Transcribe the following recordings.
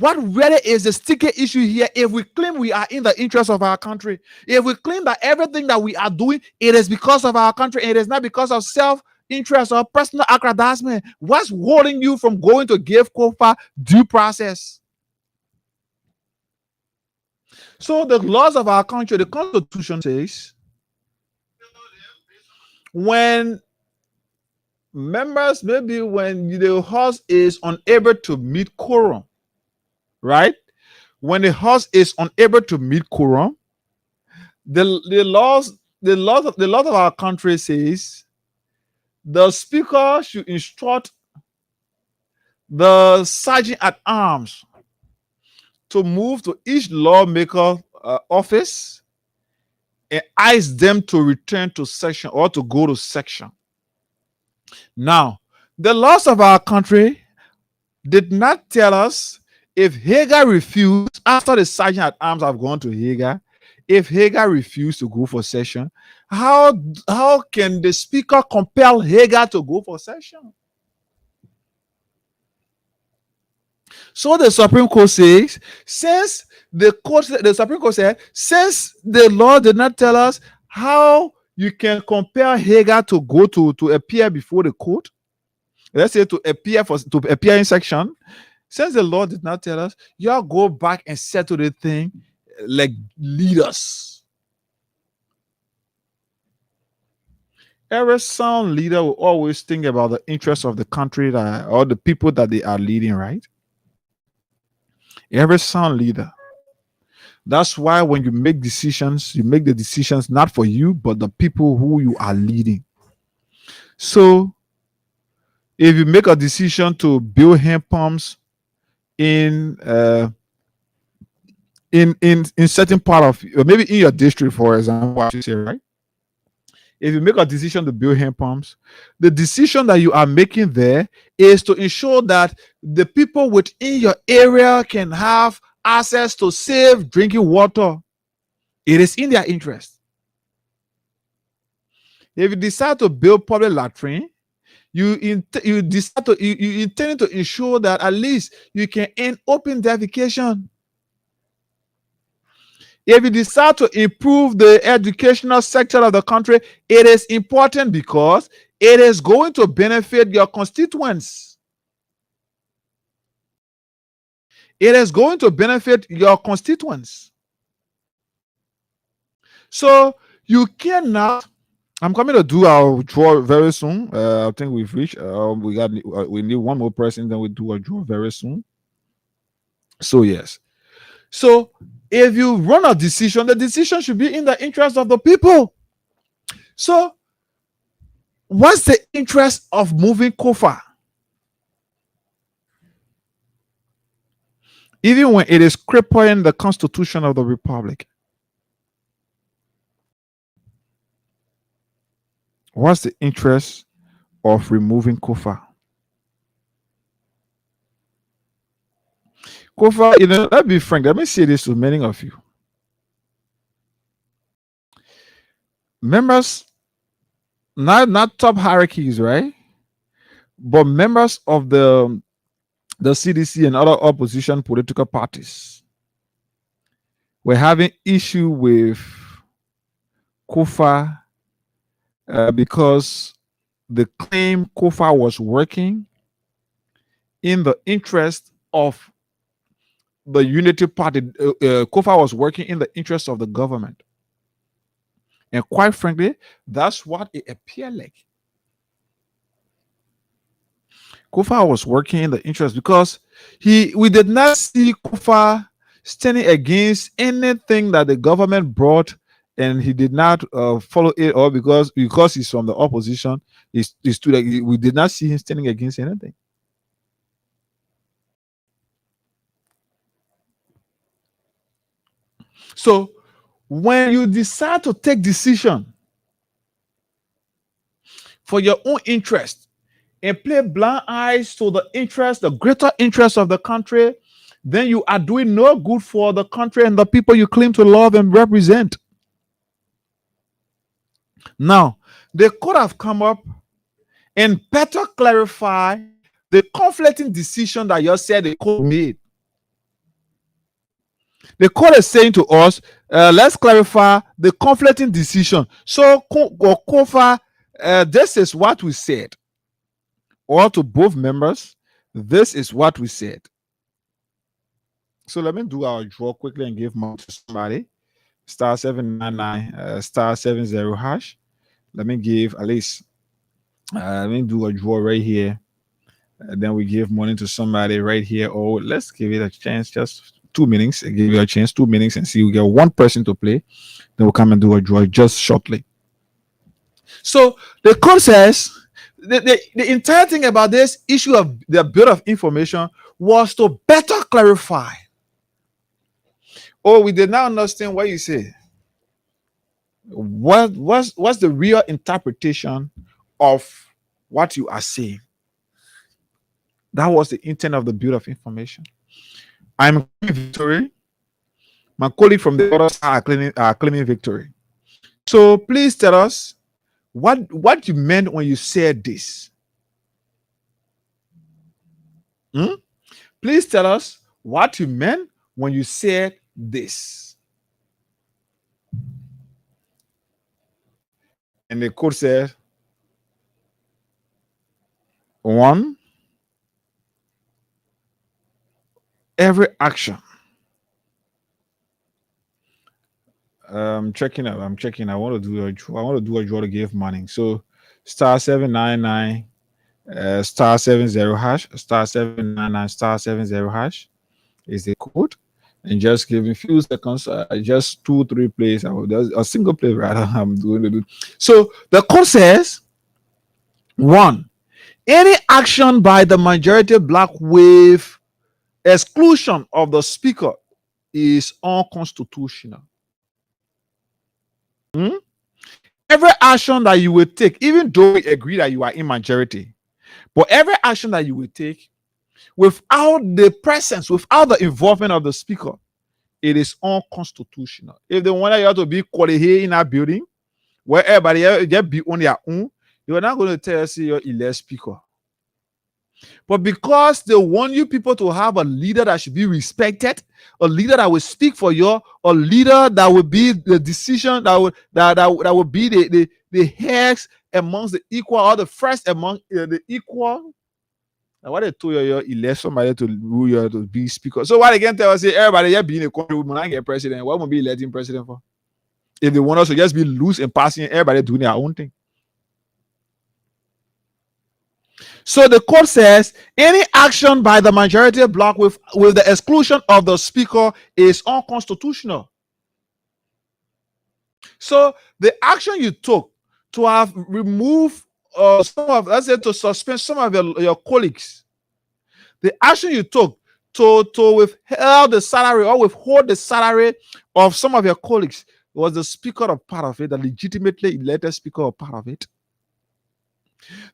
what really is the sticky issue here? If we claim we are in the interest of our country, if we claim that everything that we are doing, it is because of our country, it is not because of self-interest or personal aggrandizement, what's holding you from going to give Kofa due process? So the laws of our country, the Constitution says, when members, maybe when the House is unable to meet quorum, right? When the House is unable to meet quorum, the laws of our country says the Speaker should instruct the Sergeant at Arms to move to each lawmaker office and ask them to return to section or to go to section. Now, the laws of our country did not tell us if Hagar refused, after the Sergeant at Arms have gone to Hagar, if Hagar refused to go for session, how can the Speaker compel Hagar to go for session? So the Supreme Court says, since the Supreme Court said, since the law did not tell us how you can compel Hagar to go to appear before the court, let's say to appear in section, since the law did not tell us, y'all go back and settle the thing like leaders. Every sound leader will always think about the interests of the country or the people that they are leading, right? Every sound leader. That's why when you make decisions, you make the decisions not for you, but the people who you are leading. So if you make a decision to build hand pumps in certain part of, or maybe in your district, for example, I should say, right? If you make a decision to build hand pumps, the decision that you are making there is to ensure that the people within your area can have access to safe drinking water. It is in their interest. If you decide to build public latrine, you intend to ensure that at least you can end open defecation. If you decide to improve the educational sector of the country, it is important because it is going to benefit your constituents. It is going to benefit your constituents. So you cannot. I'm coming to do our draw very soon. I think we've reached. We need one more person, then we do a draw very soon. So yes. So if you run a decision, the decision should be in the interest of the people. So what's the interest of moving Kofa? Even when it is crippling the Constitution of the Republic. What's the interest of removing Kofa? Kofa, let's be frank. Let me say this to many of you. Members, not top hierarchies, right? But members of the CDC and other opposition political parties were having issue with Kofa because they claim Kofa was working in the interest of the Unity Party. Kofa was working in the interest of the government. And quite frankly, that's what it appeared like. Kofa was working in the interest because we did not see Kofa standing against anything that the government brought, and he did not follow it, or because he's from the opposition, we did not see him standing against anything. So when you decide to take decision for your own interest and play blind eyes to the greater interest of the country, then you are doing no good for the country and the people you claim to love and represent. Now, they could have come up and better clarify the conflicting decision that you said the court made. The court is saying to us, let's clarify the conflicting decision. So, Kofa, this is what we said, or to both members, this is what we said. So let me do our draw quickly and give money to somebody. Star 799, star 70 hash. Let me give at least, let me do a draw right here. Then we give money to somebody right here. Or let's give it a chance, just 2 minutes. I give you a chance, 2 minutes, and see. We get one person to play. Then we'll come and do a draw just shortly. So the code says the entire thing about this issue of the bit of information was to better clarify. Oh, we did not understand what you say. What's the real interpretation of what you are saying? That was the intent of the bit of information. I'm claiming victory. My colleague from the other side are claiming victory. So please tell us what you meant when you said this. Please tell us what you meant when you said this. And the code says, 1, every action. I'm checking. I want to do a draw to give money. So star 799, star 70 hash, star 799, star 70 hash is the code. And just give me a few seconds, just 2-3 plays. A single play rather. I'm doing it. So the code says 1, any action by the majority black with exclusion of the speaker is unconstitutional. Every action that you will take, even though we agree that you are in majority, but every action that you will take without the presence, without the involvement of the speaker, it is unconstitutional. If they want you to be qualified in a building where everybody just be on their own, you're not going to tell us you're elect speaker. But because they want you people to have a leader that should be respected, a leader that will speak for you, a leader that will be the decision that will be the heads amongst the equal, or the first among the equal. Now, what they told you elect somebody to rule you to be speaker. So what they can tell us is everybody just be in a country, we not get president. What will be electing president for? If they want us to just be loose and passing, everybody doing their own thing. So the court says any action by the majority bloc with the exclusion of the speaker is unconstitutional. So the action you took to have removed some of, let's say, to suspend some of your colleagues, the action you took to withhold the salary or withhold the salary of some of your colleagues, was the speaker a part of it, the legitimately elected speaker a part of it?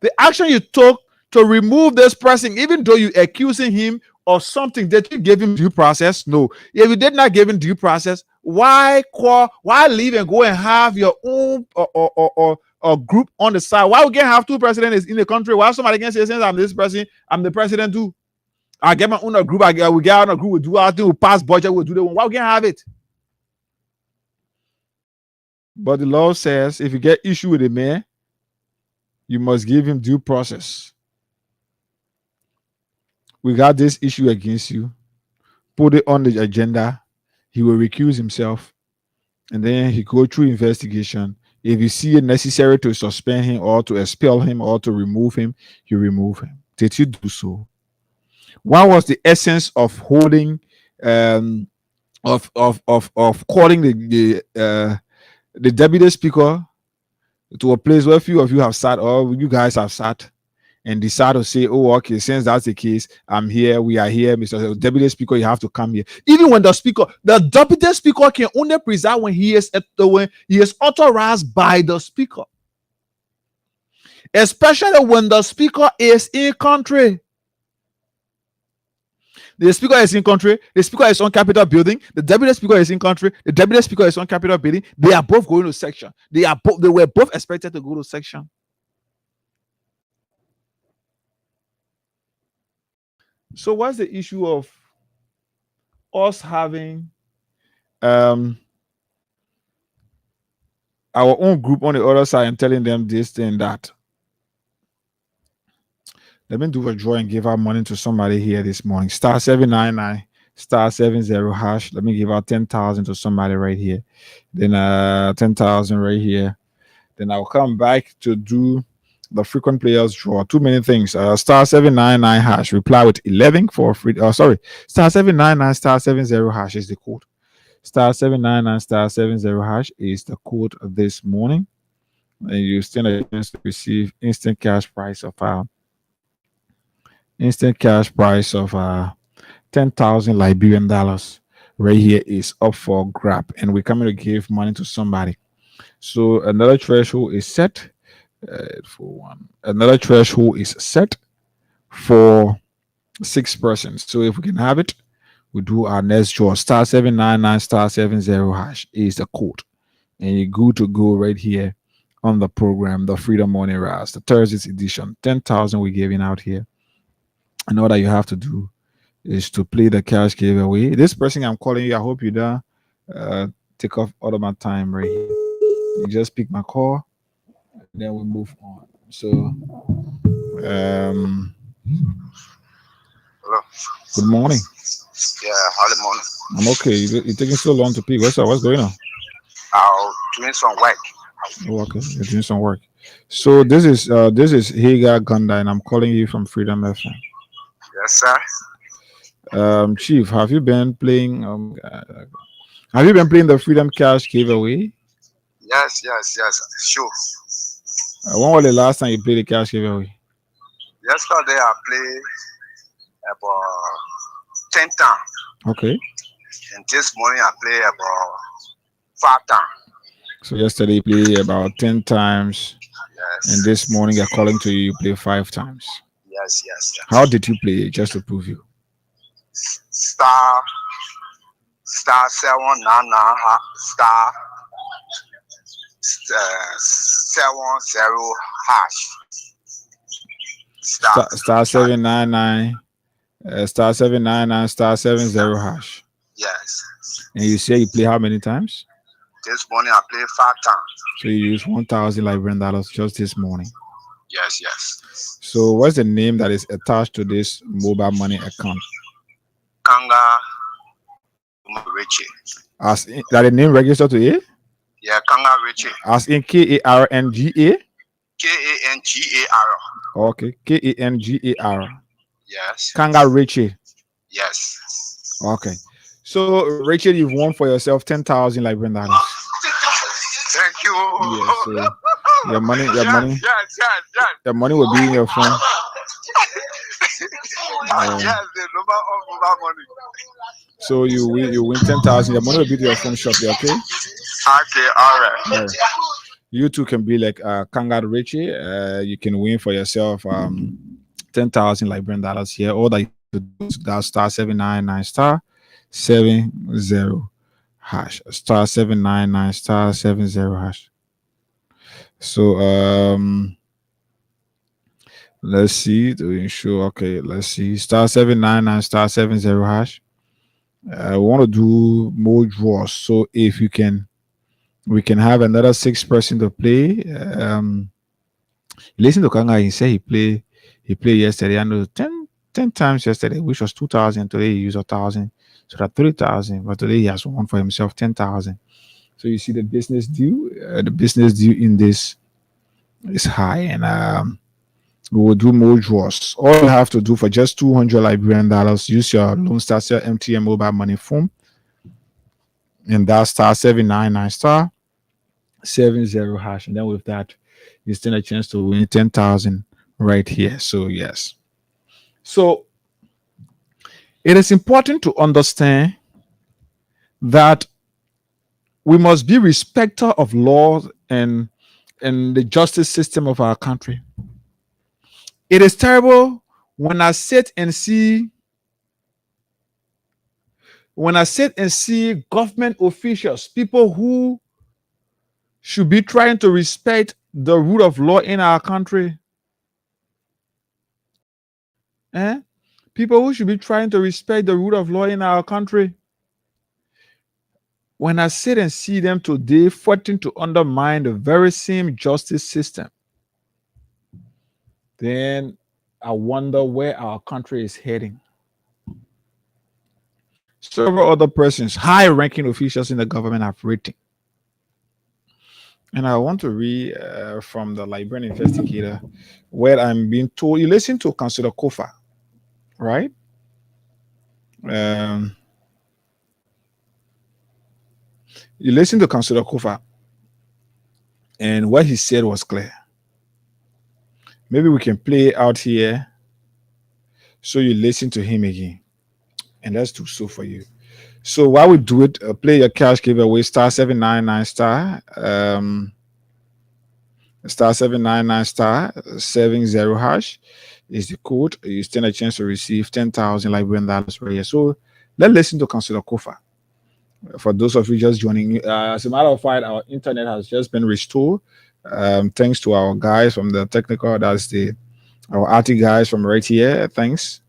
The action you took to remove this person, even though you accusing him of something, that you gave him due process? No. If you did not give him due process, why leave and go and have your own or group on the side? Why we can't have 2 presidents in the country? Why somebody can say, since I'm this person, I'm the president too? I get my own group. We get on a group. We do our thing. We pass budget. We do the one. Why we can't have it? But the law says if you get issue with a man, you must give him due process. We got this issue against you, put it on the agenda, he will recuse himself, and then he go through investigation. If you see it necessary to suspend him or to expel him or to remove him, you remove him. Did you do so? What was the essence of holding, of calling the deputy speaker to a place where few of you have sat, or you guys have sat, and decide to say, oh, okay, since that's the case, I'm here, we are here, Mr. Deputy Speaker, you have to come here. Even when the Deputy Speaker can only preside when he is authorized by the Speaker. Especially when the Speaker is in country. The Speaker is in country, the Speaker is on Capitol building, the Deputy Speaker is in country, the Deputy Speaker is on Capitol building. They are both going to section. They were both expected to go to section. So what's the issue of us having um our own group on the other side and telling them this thing that. Let me do a draw and give out money to somebody here this morning. Star 799 star 70 hash. Let me give out 10,000 to somebody right here. Then 10,000 right here. Then I'll come back to do the frequent players draw. Too many things. Star 799 hash. Reply with 11 for free. Oh, sorry. Star 799 star 70 hash is the code. Star 799 star 70 hash is the code this morning. And you stand a chance to receive instant cash price of 10,000 Liberian dollars right here is up for grab, and we're coming to give money to somebody. So another threshold is set for one. Another threshold is set for 6 persons. So if we can have it, we do our next draw. Star 799 star 70 hash is the code, and you're good to go right here on the program, the Freedom Morning Rise, the Thursday's edition. 10,000 we're giving out here, and all that you have to do is to play the cash giveaway. This person I'm calling you, I hope you don't take off all of my time right here. You just pick my call, and then we move on. So, Hello. good morning. Yeah, early morning. I'm okay. You're taking so long to pick. What's up? What's going on? I'll doing some work. Oh, okay. You're doing some work. So this is Hagar Gunda, and I'm calling you from Freedom FM. Yes, sir. Chief, have you been playing? Have you been playing the Freedom Cash giveaway? Yes. Sure. When was the last time you played the cash giveaway? Yesterday I played about 10 times. Okay. And this morning I played about 5 times. So yesterday you played about 10 times, and Yes. this morning according to you, you play 5 times. Yes. How did you play it? Just to prove you. Star 799 star 70 hash. Star 799 star 799 star 70 hash. Yes. And you say you play how many times? This morning I played 5 times. So you use 1,000 Liberian dollars just this morning. Yes. So what's the name that is attached to this mobile money account? Kanga Richie. That the name registered to it? Yeah, Kanga Richie. As in KARNGA? KANGAR. Okay, KANGAR. Yes. Kanga Richie. Yes. Okay. So Rachel, you've won for yourself 10,000 Liberian dollars. Thank you. Yeah, so your money Yes. your money will be in your phone. Yes, the number of mobile money. So you win 10,000. Your money will be to your phone shortly, okay? Okay, all right. All right. You too can be like Kanga Richie. You can win for yourself 10,000 Liberian dollars here. All that you have to do is dial star 799 star 70 hash. Star 799 star 70 hash. So let's see to ensure. Okay, let's see. Star 799 star 70 hash. We want to do more draws. So if you can, we can have another 6 person to play. Listen to Kanga. He said he played yesterday. I know 10 times yesterday, which was 2,000. Today he used 1,000, so that 3,000. But today he has won for himself 10,000. So you see the business deal. The business deal in this is high, and we will do more draws. All you have to do for just 200 Liberian dollars, use your Lone Star MTN mobile money phone, and that's star 799 star 70 hash, and then with that, you stand a chance to win 10,000 right here. So yes, so it is important to understand that we must be respecter of laws and the justice system of our country. It is terrible when I sit and see government officials, people who should be trying to respect the rule of law in our country. Eh? People who should be trying to respect the rule of law in our country when I sit and see them today fighting to undermine the very same justice system, then I wonder where our country is heading. Several other persons, high ranking officials in the government, have written. And I want to read from the Liberian Investigator, where I'm being told, you listen to Councillor Kofa, right? Um, you listen to Councillor Kofa, and what he said was clear. Maybe we can play out here so you listen to him again. And let's do so for you. So while we do it, play your cash giveaway star 799 star 799 star 70 hash is the code. You stand a chance to receive 10,000 Liberian dollars per year. So let's listen to Councillor Kofa. For those of you just joining, as a matter of fact, our internet has just been restored. Thanks to our guys from the technical, that's our RT guys from right here. Thanks.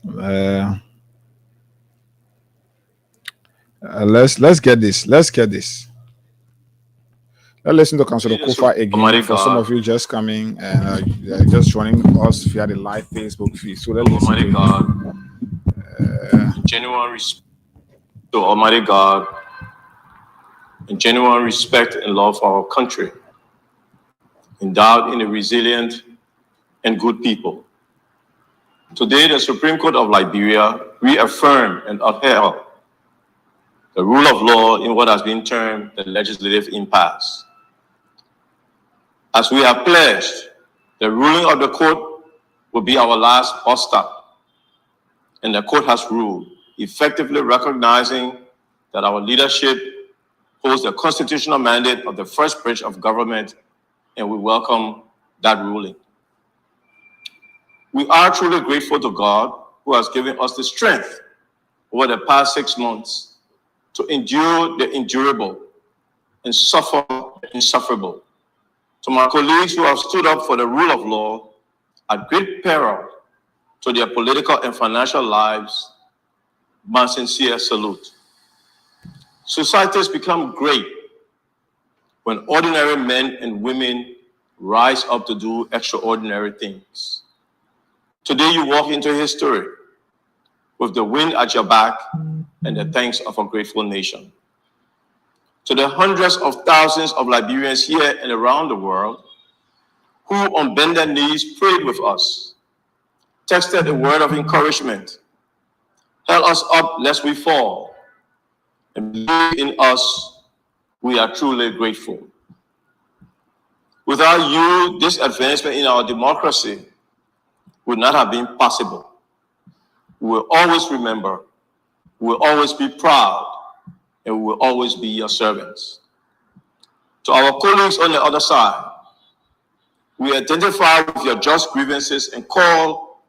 Let's get this. Let's get this. Let's listen to Councillor Kofa again for some of you just coming and just joining us via the live Facebook feed. So let's listen to God. Genuine respect to Almighty God and genuine respect and love for our country, endowed in a resilient and good people. Today, the Supreme Court of Liberia reaffirmed and upheld the rule of law in what has been termed the legislative impasse. As we have pledged, the ruling of the court will be our last bus stop, and the court has ruled, effectively recognizing that our leadership holds the constitutional mandate of the first branch of government, and we welcome that ruling. We are truly grateful to God, who has given us the strength over the past 6 months to endure the endurable and suffer the insufferable. To my colleagues who have stood up for the rule of law at great peril to their political and financial lives, my sincere salute. Societies become great when ordinary men and women rise up to do extraordinary things. Today you walk into history with the wind at your back and the thanks of a grateful nation. To the hundreds of thousands of Liberians here and around the world who on bended knees prayed with us, texted a word of encouragement, held us up lest we fall, and believe in us, we are truly grateful. Without you, this advancement in our democracy would not have been possible. We will always remember, we will always be proud, and we will always be your servants. To our colleagues on the other side, we identify with your just grievances and call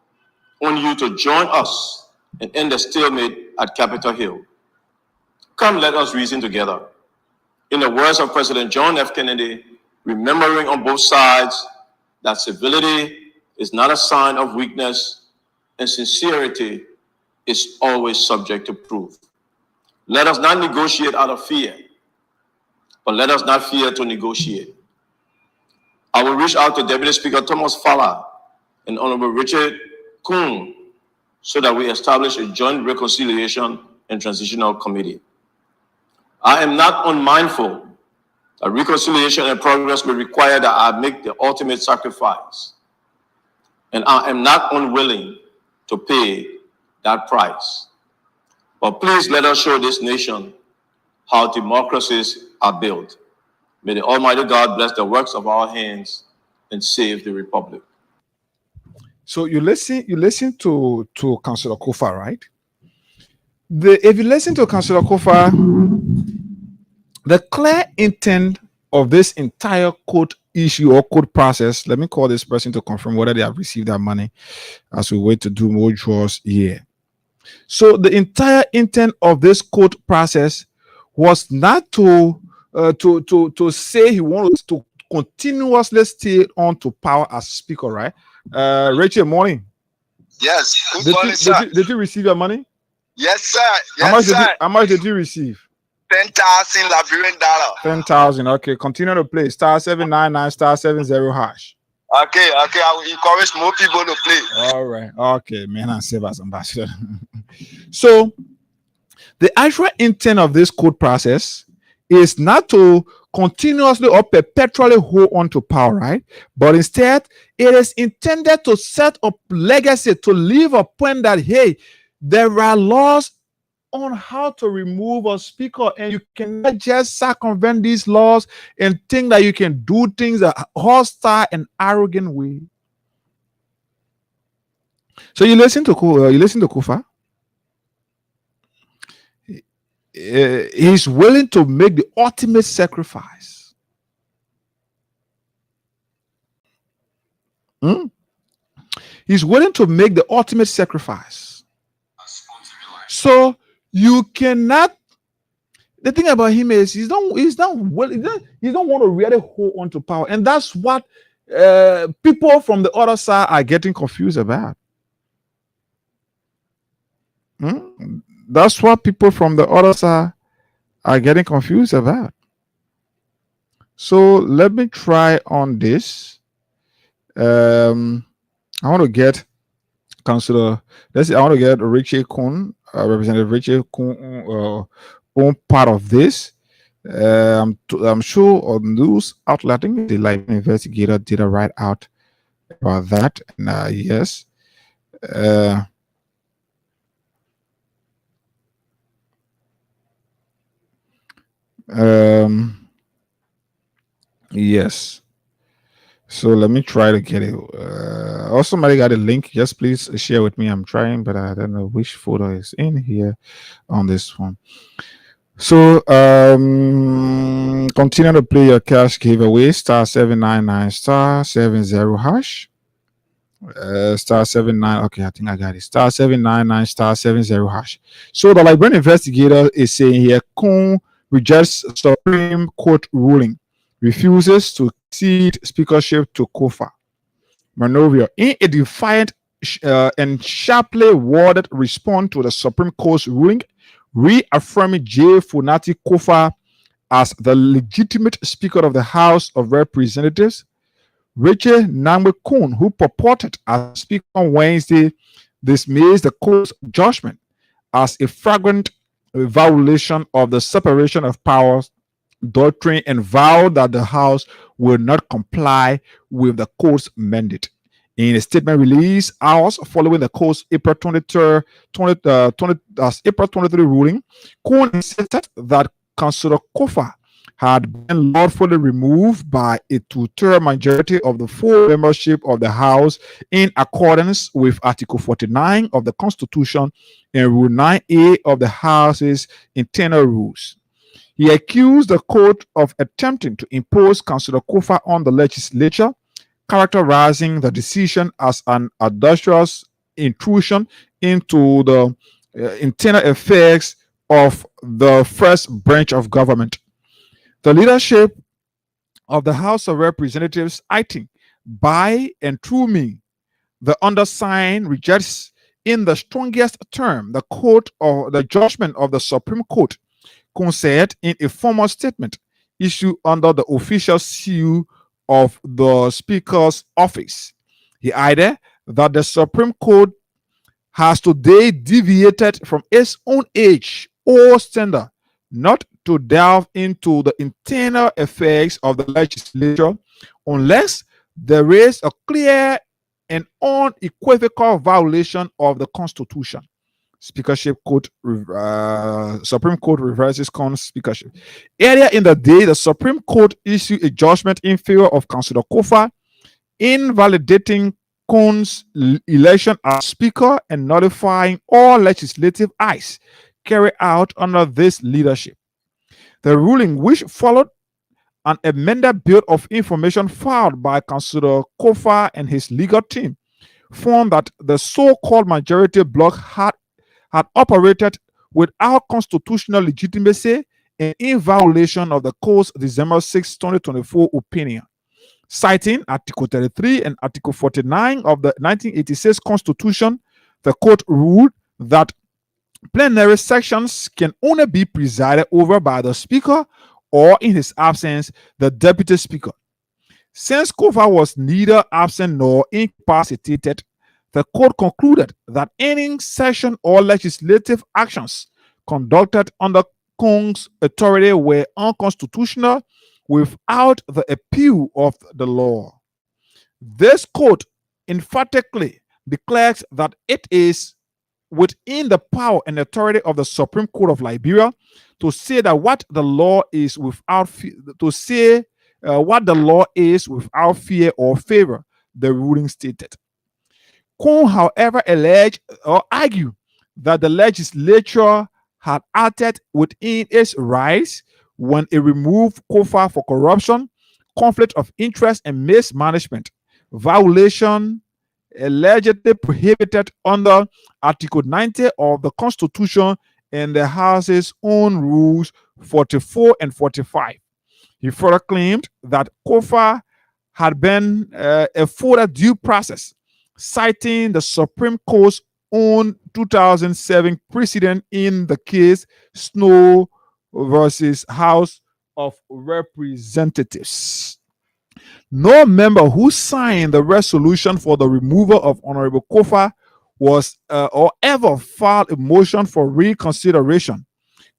on you to join us and end the stalemate at Capitol Hill. Come, let us reason together. In the words of President John F. Kennedy, remembering on both sides that civility is not a sign of weakness and sincerity is always subject to proof. Let us not negotiate out of fear, but let us not fear to negotiate. I will reach out to Deputy Speaker Thomas Falla and Honorable Richard Kuhn so that we establish a joint reconciliation and transitional committee. I am not unmindful that reconciliation and progress may require that I make the ultimate sacrifice, and I am not unwilling to pay that price. But please let us show this nation how democracies are built. May the Almighty God bless the works of our hands and save the Republic. So you listen to Councillor Kofa, right? If you listen to Councillor Kofa, the clear intent of this entire court issue or court process, let me call this person to confirm whether they have received that money as we wait to do more draws here. So the entire intent of this court process was not to say he wants to continuously stay on to power as speaker, right? Rachel, morning. Yes. Good morning, sir. Did you receive your money? Yes, sir. Yes, sir. How much did you receive? $10,000 Liberian dollar. 10,000. Okay, continue to play. *799 *70 hash. Okay. I will encourage more people to play. All right. Okay, man. I save as ambassador. So the actual intent of this code process is not to continuously or perpetually hold on to power, right? But instead, it is intended to set up legacy, to leave a point that, hey, there are laws on how to remove a speaker, and you cannot just circumvent these laws and think that you can do things a hostile and arrogant way. So you listen to Kufa. He's willing to make the ultimate sacrifice. He's willing to make the ultimate sacrifice. So you cannot. The thing about him is he don't want to really hold on to power, and that's what people from the other side are getting confused about. That's what people from the other side are getting confused about. So let me try on this. I want to get Councillor. Let's see. I want to get Richie Kuhn, Representative Richie Kuhn, own part of this. I'm sure on news outlet, I think the live investigator did a write out about that. And yes. Yes. So let me try to get it. Also, somebody got a link. Yes, please share with me. I'm trying, but I don't know which photo is in here on this one. So continue to play your cash giveaway. *799 *70 hash. *79. Okay, I think I got it. *799 *70 hash. So the Liberian investigator is saying here, Kuhn rejects Supreme Court ruling, refuses to cede speakership to Kofa Manovia in a defiant and sharply worded response to the Supreme Court's ruling, reaffirming J. Funati Kofa as the legitimate Speaker of the House of Representatives. Richard Namwe Kuhn, who purported as Speaker on Wednesday, dismissed the court's judgment as a flagrant violation of the separation of powers doctrine and vowed that the House will not comply with the court's mandate. In a statement released hours following the court's April 23 ruling, Kuhn insisted that Councillor Kofa had been lawfully removed by a two-third majority of the full membership of the House in accordance with Article 49 of the Constitution and Rule 9A of the House's internal rules. He accused the court of attempting to impose Councillor Kofa on the legislature, characterizing the decision as an audacious intrusion into the internal affairs of the first branch of government. The leadership of the House of Representatives, I think, by and through me, the undersigned rejects in the strongest term the court or the judgment of the Supreme Court, said in a formal statement issued under the official seal of the Speaker's office. He added that the Supreme Court has today deviated from its own age or standard not to delve into the internal affairs of the legislature unless there is a clear and unequivocal violation of the Constitution. Speakership court, Supreme Court reverses Kuhn's speakership. Earlier in the day, the Supreme Court issued a judgment in favor of Councillor Kofa, invalidating Kuhn's election as Speaker and notifying all legislative acts carried out under this leadership. The ruling, which followed an amended bill of information filed by Councillor Kofa and his legal team, found that the so-called majority bloc had operated without constitutional legitimacy and in violation of the court's December 6, 2024 opinion. Citing Article 33 and Article 49 of the 1986 Constitution, the court ruled that Plenary sessions can only be presided over by the Speaker or, in his absence, the Deputy Speaker. Since Kofa was neither absent nor incapacitated, the court concluded that any session or legislative actions conducted under Kong's authority were unconstitutional without the appeal of the law. This court emphatically declares that it is within the power and authority of the Supreme Court of Liberia to say that what the law is without what the law is without fear or favor, the ruling stated. Kong, however, alleged or argued that the legislature had acted within its rights when it removed Kofa for corruption, conflict of interest, and mismanagement, violation allegedly prohibited under Article 90 of the Constitution and the House's own rules 44 and 45. He further claimed that Kofa had been afforded due process, citing the Supreme Court's own 2007 precedent in the case Snow versus House of Representatives. No member who signed the resolution for the removal of Honorable Kofa was or ever filed a motion for reconsideration,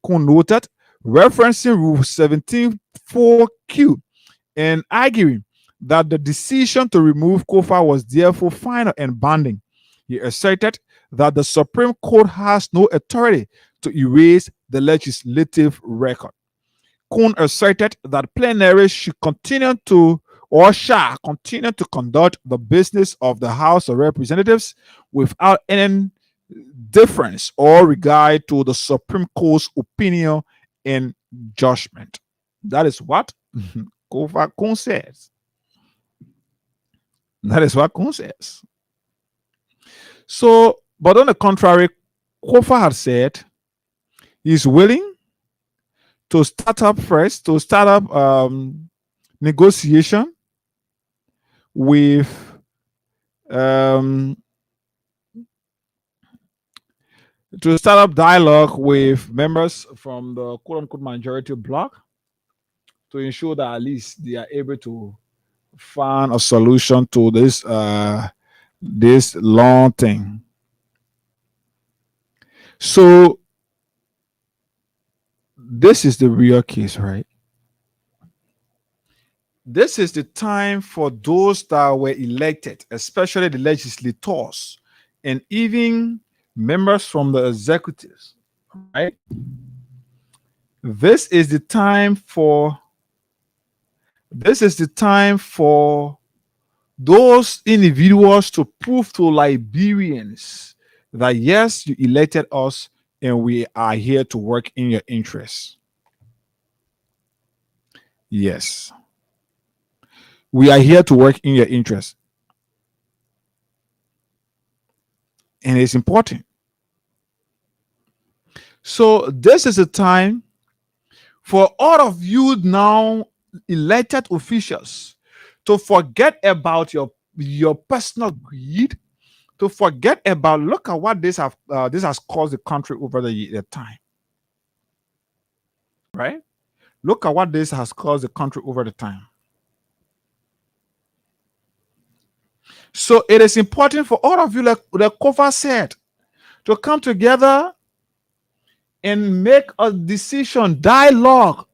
Kun noted, referencing Rule 17.4Q and arguing that the decision to remove Kofa was therefore final and binding. He asserted that the Supreme Court has no authority to erase the legislative record. Kun asserted that plenaries should continue to or shall continue to conduct the business of the House of Representatives without any difference or regard to the Supreme Court's opinion and judgment. That is what Kofa Kun says. That is what Kun says. So, but on the contrary, Kofa had said he's willing to start up negotiation with to start up dialogue with members from the quote-unquote majority bloc to ensure that at least they are able to find a solution to this long thing. So this is the real case, right? This is the time for those that were elected, especially the legislators and even members from the executives, right? This is the time for those individuals to prove to Liberians that yes, you elected us and we are here to work in your interests. Yes. We are here to work in your interest. And it's important. So this is a time for all of you now elected officials to forget about your personal greed, to forget about, look at what this has caused the country over the time. Right? Look at what this has caused the country over the time. So it is important for all of you, like Kofa said, to come together and make a decision, dialogue,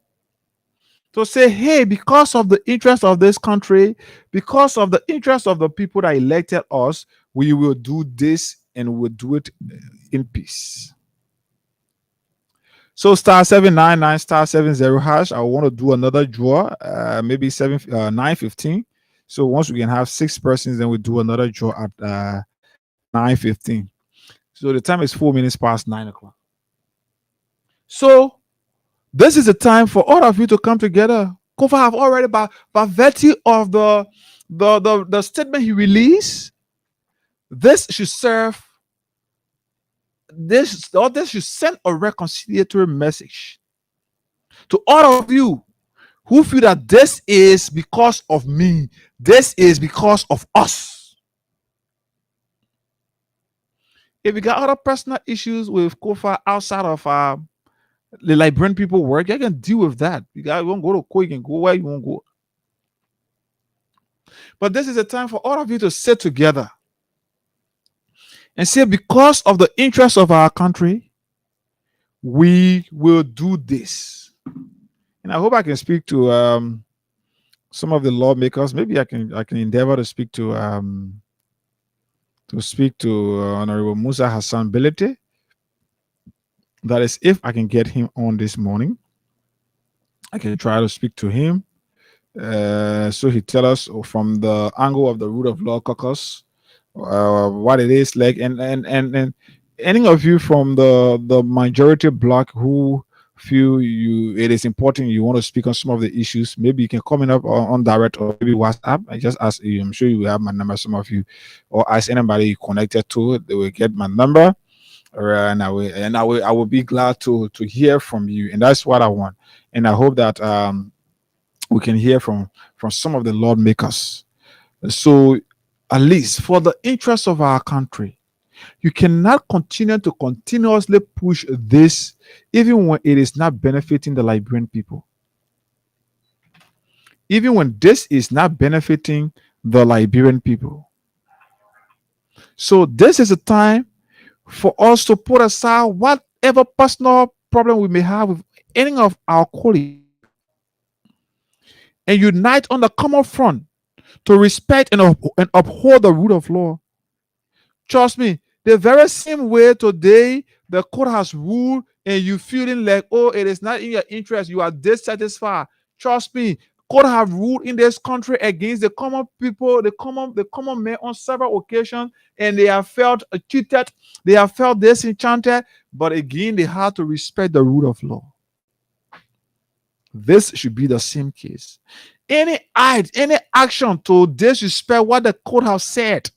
to say, hey, because of the interest of this country, because of the interest of the people that elected us, we will do this and we'll do it in peace. So *799 *70#. I want to do another draw, maybe 9:15. So once we can have 6 persons, then we do another draw at 9:15. So the time is 4 minutes past 9 o'clock. So this is the time for all of you to come together. Kofa have already, by virtue of the statement he released, this should serve. This should send a reconciliatory message to all of you who feel that this is because of me, this is because of us. If you got other personal issues with Kofa outside of the Liberian people work, you can deal with that. You won't go to court, you can go where you won't go. But this is a time for all of you to sit together and say, because of the interests of our country, we will do this. And I hope I can speak to some of the lawmakers. Maybe I can endeavor to speak to Honorable Musa Hassan Belete. That is, if I can get him on this morning, I can try to speak to him. So he tell us from the angle of the Rule of Law Caucus what it is like, and any of you from the majority bloc who feel it is important, you want to speak on some of the issues, maybe you can comment up on direct or maybe WhatsApp. I just ask you, I'm sure you will have my number, some of you, or ask anybody connected to it, they will get my number. And I will be glad to hear from you, and that's what I want. And I hope that we can hear from some of the lawmakers. So at least for the interest of our country, you cannot continue to continuously push this even when it is not benefiting the Liberian people. Even when this is not benefiting the Liberian people. So this is a time for us to put aside whatever personal problem we may have with any of our colleagues and unite on the common front to respect and uphold the rule of law. Trust me, the very same way today the court has ruled and you feeling like, oh, it is not in your interest, you are dissatisfied. Trust me, court have ruled in this country against the common people, the common man on several occasions, and they have felt cheated, they have felt disenchanted, but again, they have to respect the rule of law. This should be the same case. Any act, any action to disrespect what the court has said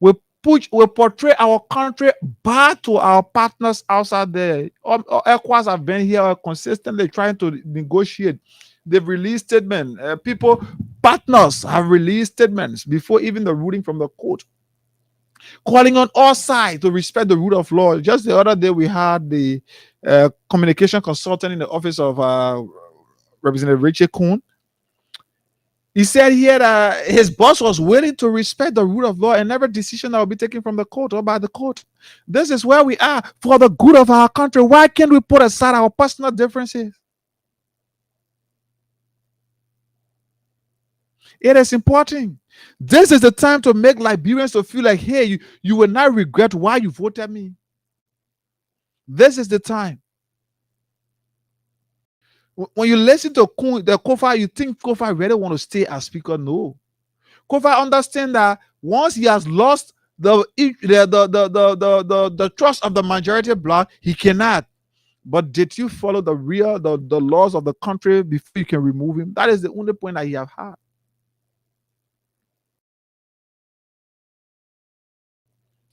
will portray our country back to our partners outside there. ECOWAS have been here consistently trying to negotiate. They've released statements. Partners have released statements before even the ruling from the court, calling on all sides to respect the rule of law. Just the other day, we had the communication consultant in the office of Representative Richie Kuhn. He said here that his boss was willing to respect the rule of law and every decision that will be taken from the court or by the court. This is where we are for the good of our country. Why can't we put aside our personal differences? It is important. This is the time to make Liberians to feel like, hey, you will not regret why you voted me. This is the time. When you listen to the Kofa, you think Kofa really want to stay as speaker? No. Kofa understand that once he has lost the trust of the majority bloc, he cannot. But did you follow the laws of the country before you can remove him? That is the only point that he have had.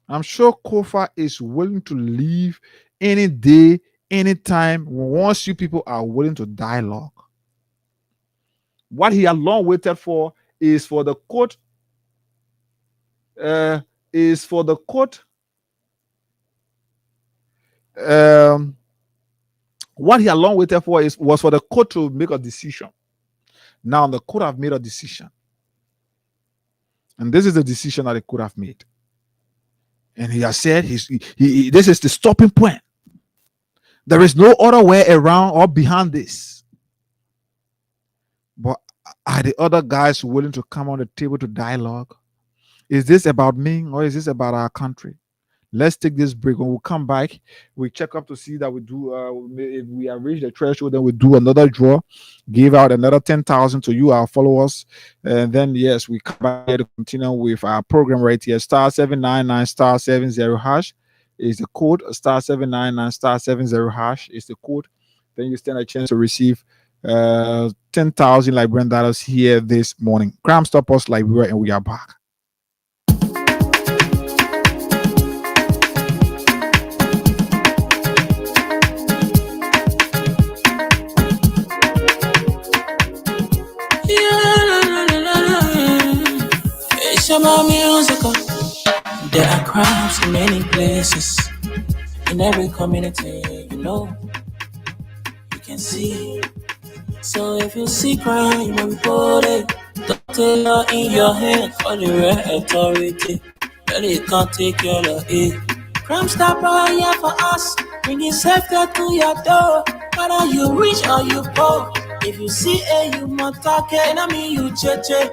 I'm sure Kofa is willing to leave any day, anytime, once you people are willing to dialogue. What he had long waited for is for the court, what he had long waited for was for the court to make a decision. Now the court have made a decision. And this is the decision that the court have made. And he has said this is the stopping point. There is no other way around or behind this. But are the other guys willing to come on the table to dialogue? Is this about me or is this about our country? Let's take this break. When we come back, we check up to see that we do. If we have reached the threshold, then we do another draw, give out another 10,000 to you, our followers, and then yes, we come back here to continue with our program right here. *799 *70# is the code. *799 *70# is the code. Then you stand a chance to receive 10,000 Liberian dollars here this morning. Crime Stop Us Liberia, and we are back. It's about music. There are crimes in many places, in every community, you can see. So if you see crime, you will report it. Don't take law in your hands for the real authority. Really can't take your law in. Crime stopper here for us, bringing safety to your door. Whether you rich or you poor, if you see a human talking, I mean you cheche.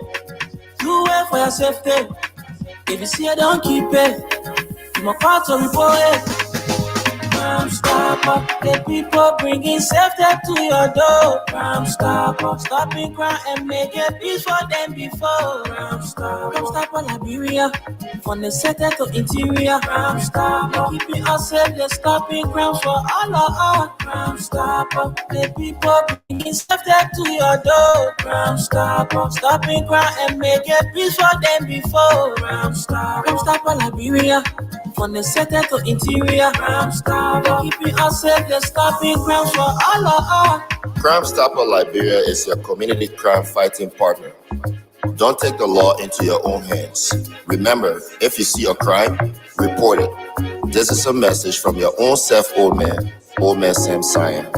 Do it for your safety. If you see a don't keep it, you must call to report it. Crime stopper, the people bringing safety to your door. Crime stopper, stopping crime and making peace for them before. Crime stopper Liberia, from the center to interior. Crime stopper, keeping us safe, they're stopping crimes for all of us. Crime stopper, the people bringing safety to your door. Crime stopper, stopping crime and making peace for them before. Crime stopper Liberia, from the center to interior. Crime stopper, keeping us safe, they're stopping crimes for all of us. Crime Stopper Liberia is your community crime fighting partner. Don't take the law into your own hands. Remember, if you see a crime, report it. This is a message from your own self, Old Man Sam Cyan.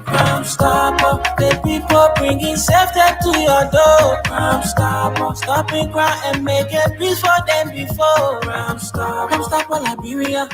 Crime stopper, the people bringing safety to your door. Crime stopper, stopping crime and making peace for them before. Crime stopper Liberia,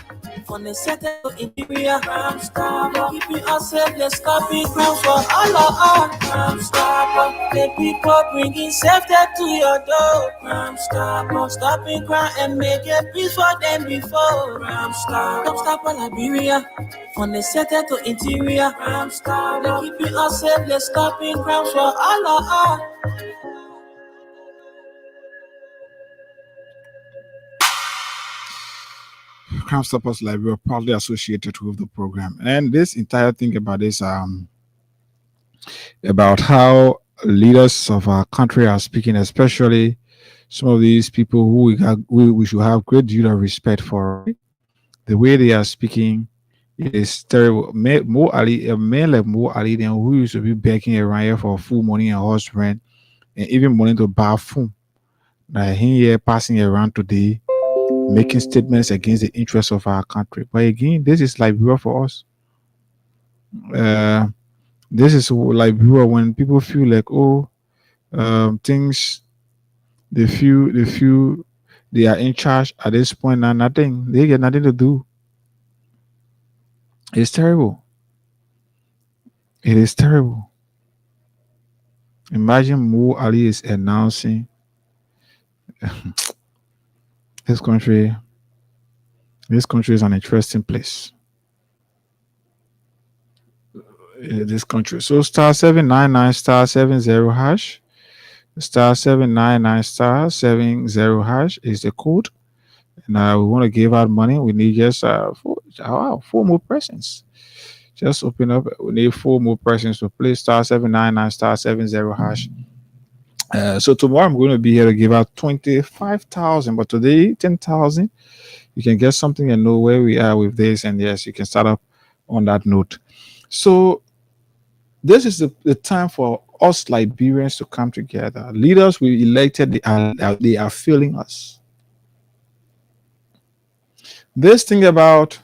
from the center to interior. Crime stopper, keeping us safe, they're stopping crimes for all of us. Crime stopper, the people bringing safety to your door. Crime stopper, stopping crime and making peace for them before. Crime stopper Liberia, from the center to interior. Crime stopper, keeping us safe, they're stopping crimes for all of us. Crime Stoppers Library are proudly associated with the program. And this entire thing about this, about how leaders of our country are speaking, especially some of these people who we should have great deal of respect for. Right? The way they are speaking is terrible. Mo Ali, a man like Mo Ali, then who used to be begging around here for full money and horse rent and even money to buy food. Like him here passing around today, making statements against the interests of our country. But again, this is Liberia for us. Uh, this is Liberia when people feel like, oh, things they feel they are in charge at this point now. Nothing, they get nothing to do. It's terrible. It is terrible. Imagine Mo Ali is announcing this country. This country is an interesting place. This country. So star 799 star 70 hash. Star 799 star 70 hash is the code. And we want to give out money. We need just four more persons. Just open up. We need 4 more persons to play star 799 star 70 hash. So tomorrow I'm going to be here to give out 25,000, but today 10,000. You can get something and know where we are with this, and yes, you can start up on that note. So this is the time for us Liberians to come together. Leaders we elected, they are failing us. This thing about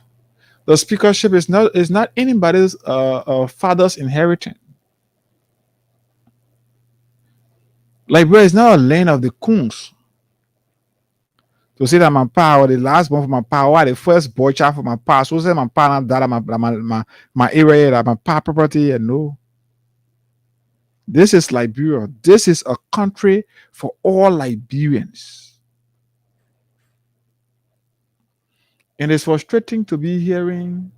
the speakership is not anybody's father's inheritance. Liberia is not a land of the coons. To say that my pa or the last born for my pa or the first boy child for my pa, so say my pa not that my area that my pa property and no. This is Liberia. This is a country for all Liberians. And it's frustrating to be hearing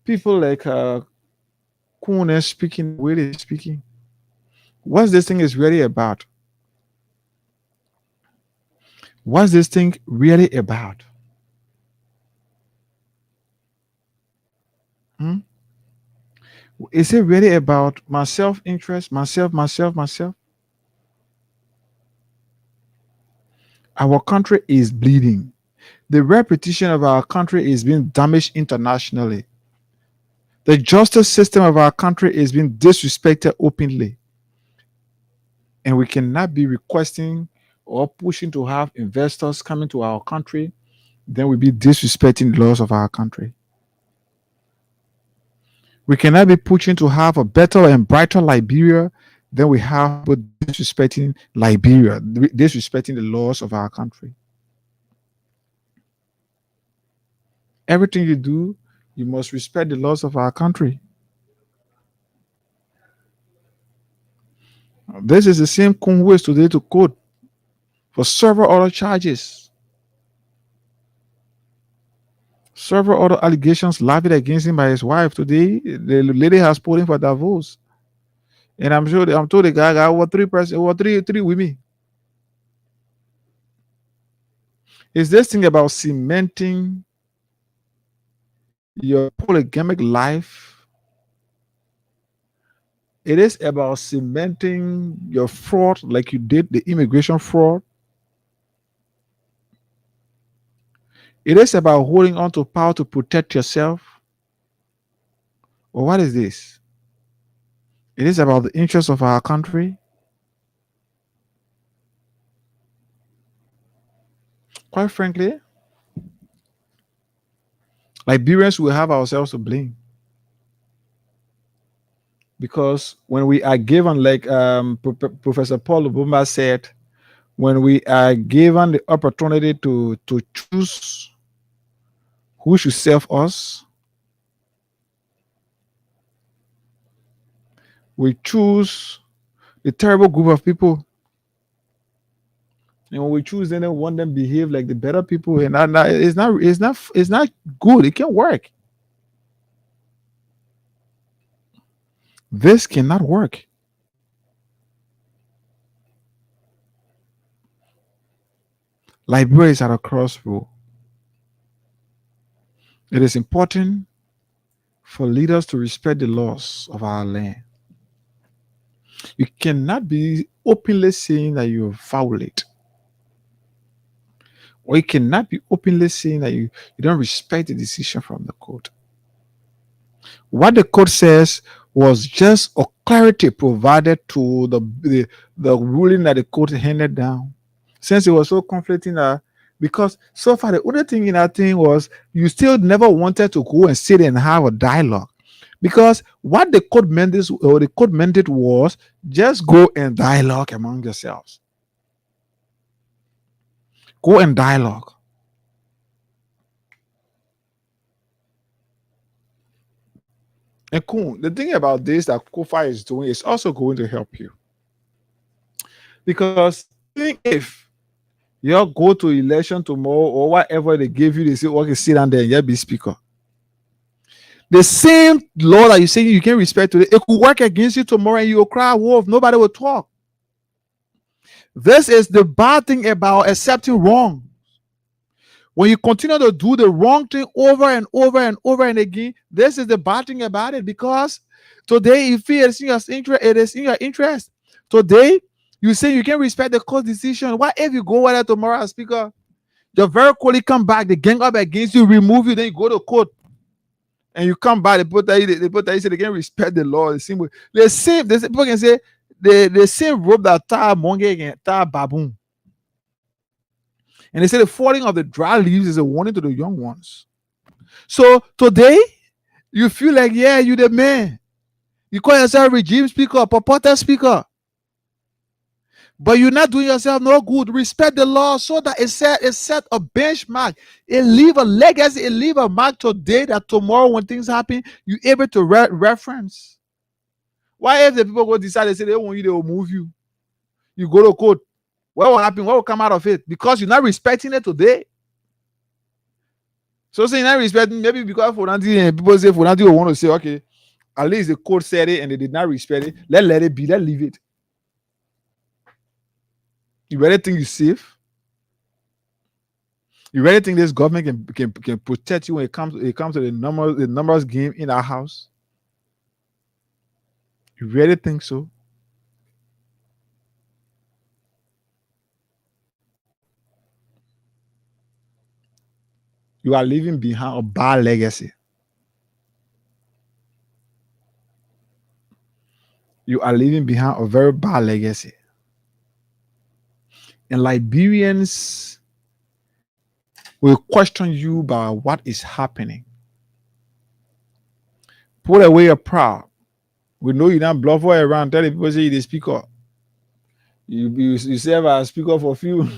people like Kuhn speaking the way they're speaking. What's this thing is really about? What's this thing really about? Hmm? Is it really about my self-interest, myself? Our country is bleeding. The reputation of our country is being damaged internationally. The justice system of our country is being disrespected openly. And we cannot be requesting or pushing to have investors coming to our country, then we'll be disrespecting the laws of our country. We cannot be pushing to have a better and brighter Liberia, then we have people disrespecting Liberia, disrespecting the laws of our country. Everything you do, you must respect the laws of our country. This is the same Kung who is today to court for several other charges, several other allegations levied against him by his wife. Today, the lady has put him for divorce, and I'm told the guy got over 3%, over three women. Is this thing about cementing your polygamic life? It is about cementing your fraud, like you did the immigration fraud. It is about holding on to power to protect yourself. Or what is this? It is about the interests of our country. Quite frankly, Liberians will have ourselves to blame. Because when we are given, like Professor Paul Lubumba said, when we are given the opportunity to choose who should serve us, we choose the terrible group of people. And when we choose them, we want them to behave like the better people, and it's not good. It can't work. This cannot work. Liberia is at a crossroad. It is important for leaders to respect the laws of our land. You cannot be openly saying that you violate, or you cannot be openly saying that you don't respect the decision from the court. What the court says was just a clarity provided to the ruling that the court handed down. Since it was so conflicting, because so far the only thing in that thing was you still never wanted to go and sit and have a dialogue. Because what the court mandated was just go and dialogue among yourselves. Go and dialogue. And cool, the thing about this that Kofa is doing is also going to help you. Because even if you go to election tomorrow or whatever they give you, they say, okay, sit down there and you be speaker. The same law that you say you can respect today, it could work against you tomorrow and you'll cry wolf. Nobody will talk. This is the bad thing about accepting wrong. When you continue to do the wrong thing over and over and over and again, this is the bad thing about it. Because today, if it is in your interest, it is in your interest. Today, you say you can respect the court decision. What if you go there tomorrow as speaker? Your very colleague come back, they gang up against you, remove you, then you go to court. And you come back, they put that you say they can respect the law. The same people can say the same rope that tie monkey and tie baboon. And they say the falling of the dry leaves is a warning to the young ones. So today, you feel like, yeah, you the man. You call yourself regime speaker, purported speaker. But you're not doing yourself no good. Respect the law so that it set a benchmark. It leave a legacy. It leave a mark today that tomorrow when things happen, you're able to reference. Why if the people go decide they say they want you, they will move you. You go to court. What will happen? What will come out of it? Because you're not respecting it today. So saying not respecting, maybe because people say Fonanti will want to say, okay, at least the court said it and they did not respect it. Let it be. Let leave it. You really think you're safe? You really think this government can protect you when it comes to the numbers game in our house? You really think so? You are leaving behind a bad legacy. You are leaving behind a very bad legacy. And Liberians will question you about what is happening. Put away your pride. We know you don't bluff all around. Tell the people say you the speaker. You serve as speaker for few.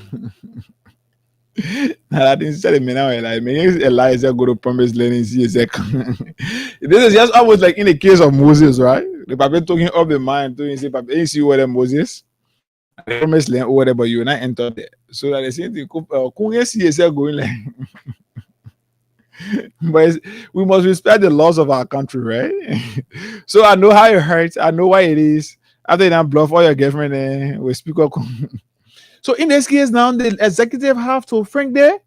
I didn't say me now. Like me, Elijah go to promise learning. See a second. This is just almost like in the case of Moses, right? The Bible talking up the mind to say, "Papa, you see what Moses." The promise land or whatever you not enter there. So that the same thing. Kunge see yourself going like, but we must respect the laws of our country, right? So I know how it hurts. I know why it is. After you bluff all your girlfriend, we speak up. So in this case now, the executive have to think there.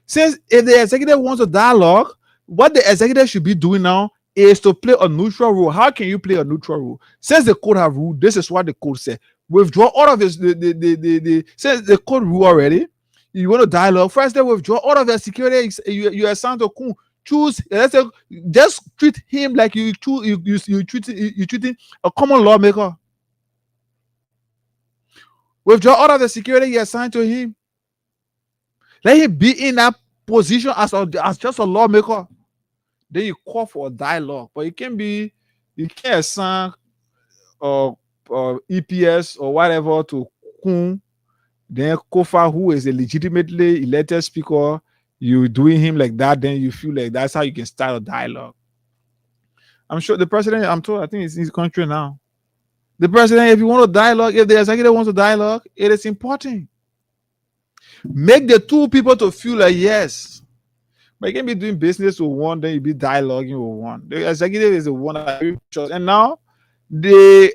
Since if the executive wants a dialogue, what the executive should be doing now is to play a neutral role. How can you play a neutral role? Since the code have rule, this is what the code said. Withdraw all of this. Since the code rule already, you want to dialogue. First, they withdraw all of the security you assigned to Kun. Choose. Let's say, just treat him like you treating a common lawmaker. Withdraw all of the security you assigned to him. Let him be in that position as just a lawmaker. Then you call for a dialogue, but you can't assign EPS or whatever to Kun. Then Kofa, who is a legitimately elected speaker, you doing him like that, then you feel like that's how you can start a dialogue. I'm sure the president, I think it's in his country now. The president, if you want to dialogue, if the executive wants to dialogue, it is important. Make the two people to feel like yes. But you can be doing business with one, then you be dialoguing with one. The executive is the one that you trust. And now the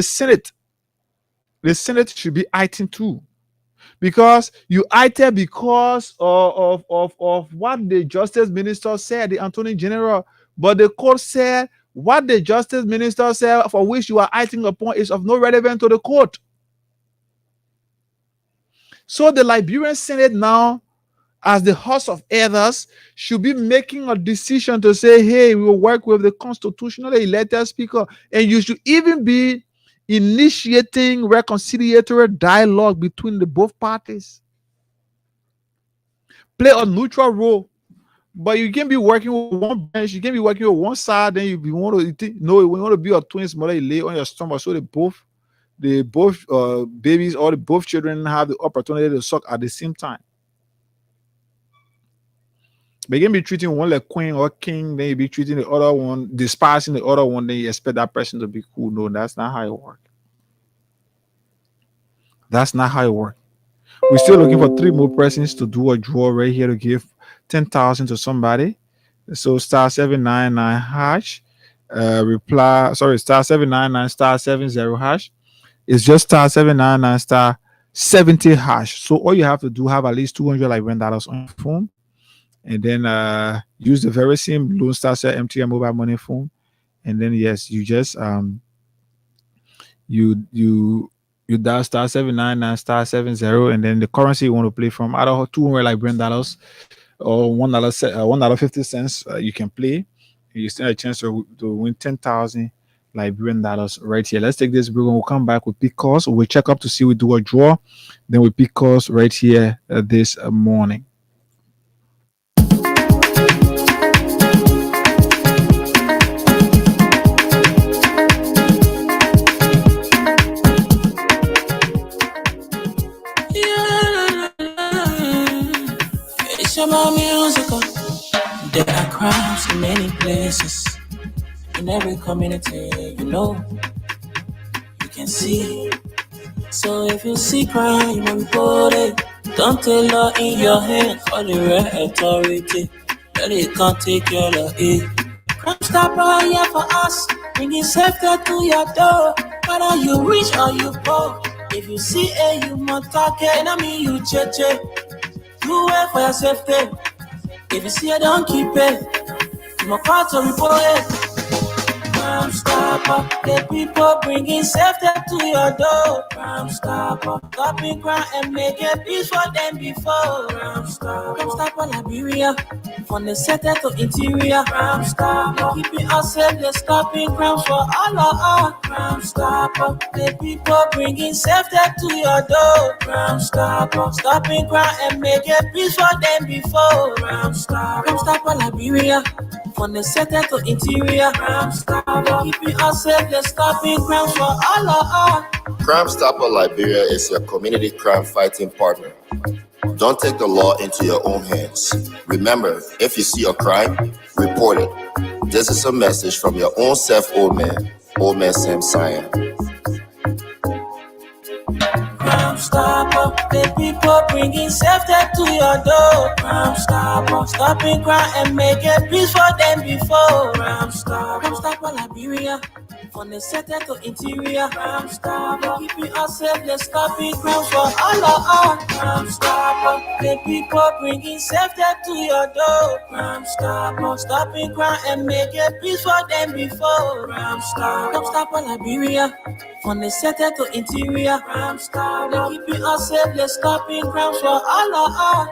Senate should be item too. Because you item because of what the justice minister said, the attorney general. But the court said what the justice minister said for which you are acting upon is of no relevance to the court. So the Liberian Senate now, as the House of Elders, should be making a decision to say, hey, we will work with the constitutionally elected speaker. And you should even be initiating reconciliatory dialogue between the both parties. Play a neutral role. But you can be working with one branch, you can be working with one side, then you want to be a twins mother, you lay on your stomach so both babies or both children have the opportunity to suck at the same time. But you can be treating one like queen or king, then you be treating the other one, despising the other one, then you expect that person to be cool. No, that's not how it works. That's not how it works. We're still looking for 3 more persons to do a draw right here to give 10,000 to somebody. So star 799 hash. Star 799 star 70 hash. It's just star 799 star 70 hash. So all you have to do have at least $200 $1 on your phone, and then use the very same Lone Star Cell MTN mobile money phone, and then yes, you just you dial star 799 star 70, and then the currency you want to play from either $200 $1 or $1.50. You can play. You stand a chance to win 10,000 Liberian dollars right here. Let's take this break and we'll come back with pick calls. We'll check up to see we do a draw. Then we pick calls right here this morning. It's about musical. There are crowds in many places. In every community, you can see. So if you see crime, report it. Don't take law in your hand for the right authority. Then it can't take your law in. Crime stopper here for us, bringing safety to your door. Whether you rich or you poor, if you see a human talking, I mean you cheche. Do it for your safety. If you see it, don't keep it. You must call to report it. Crime stopper, the people bringing safety to your door. Crime stopper, stopping crime and making peace for them before. Crime stopper Liberia, from the center to interior. Crime Stopper, keeping us safe, they're stopping crimes for all of us. Crime Stopper, the people bringing safety to your door. Crime Stopper, stopping crime and making peace for them before. Crime Stopper, Liberia, from the center to interior. Crime Stopper, keeping us safe, they're stopping crimes for all of us. Crime Stopper Liberia is your community crime fighting partner. Don't take the law into your own hands. Remember, if you see a crime, report it. This is a message from your own self, old man Sam Cyan. Crime Stopper, the people bringing safety to your door. Crime Stopper, stopping crime and making peace for them before. Crime Stopper, Liberia, from the center to interior. Crime Stopper, keeping us safe, they're stopping crimes for all of us. Crime Stopper, the people bringing safety to your door. Crime Stopper, stopping crime and making peace for them before. Crime Stopper, Liberia, from the center to interior. Crime Stopper, keeping us safe, they're stopping crimes for all of us.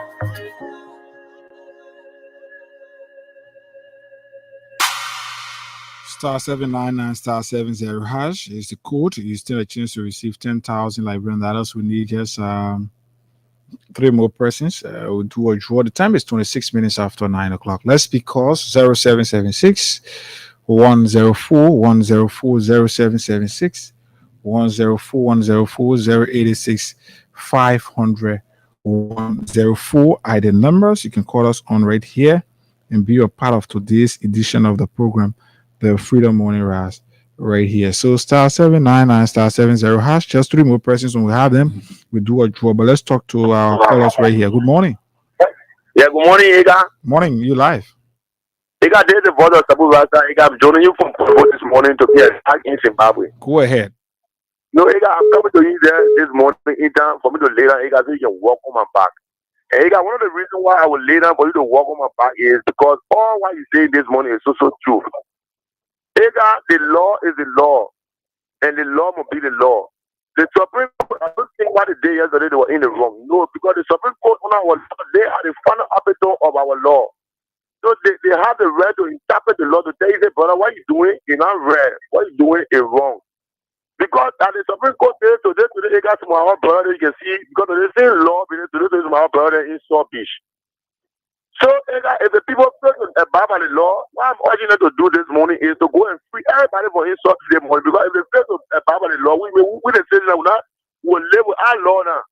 *799 *70 hash is the code. You still a chance to receive 10,000 Liberian dollars. We need just 3 more persons. We'll do a draw. The time is 26 minutes after 9 o'clock. Let's be calls 0776 104 104 0776 104 104 086 500 104 are the numbers. You can call us on right here and be a part of today's edition of the program, the Freedom Morning Rise, right here. So *799 *70 hash. Just 3 more persons. When we have them, we do a draw. But let's talk to our callers right here. Good morning. Yeah, good morning, Ega. Morning. You live. Ega, this is the voice of Sabu Rasta. Ega, I'm joining you from Congo this morning to be attacked in Zimbabwe. Go ahead. No, Ega, I'm coming to you there this morning in time for me to lay down, Ega, so you can walk on my back. And Ega, one of the reasons why I will lay down for you to walk on my back is because all what you say this morning is so true. Ega, the law is the law, and the law must be the law. The Supreme Court, I don't think what the day yesterday they were in the wrong. No, because the Supreme Court on our law, they are the final arbiter of our law. So they have the right to interpret the law to tell you, say, brother, what you doing is not right. What you doing is wrong. Because at the Supreme Court today, they got to my brother, you can see, because of the same law, today to my brother in South Beach. So, if the people feel above the law, what I'm urging them to do this morning is to go and free everybody for insult this morning. Because if they feel above the law, we the citizens will live with our law now.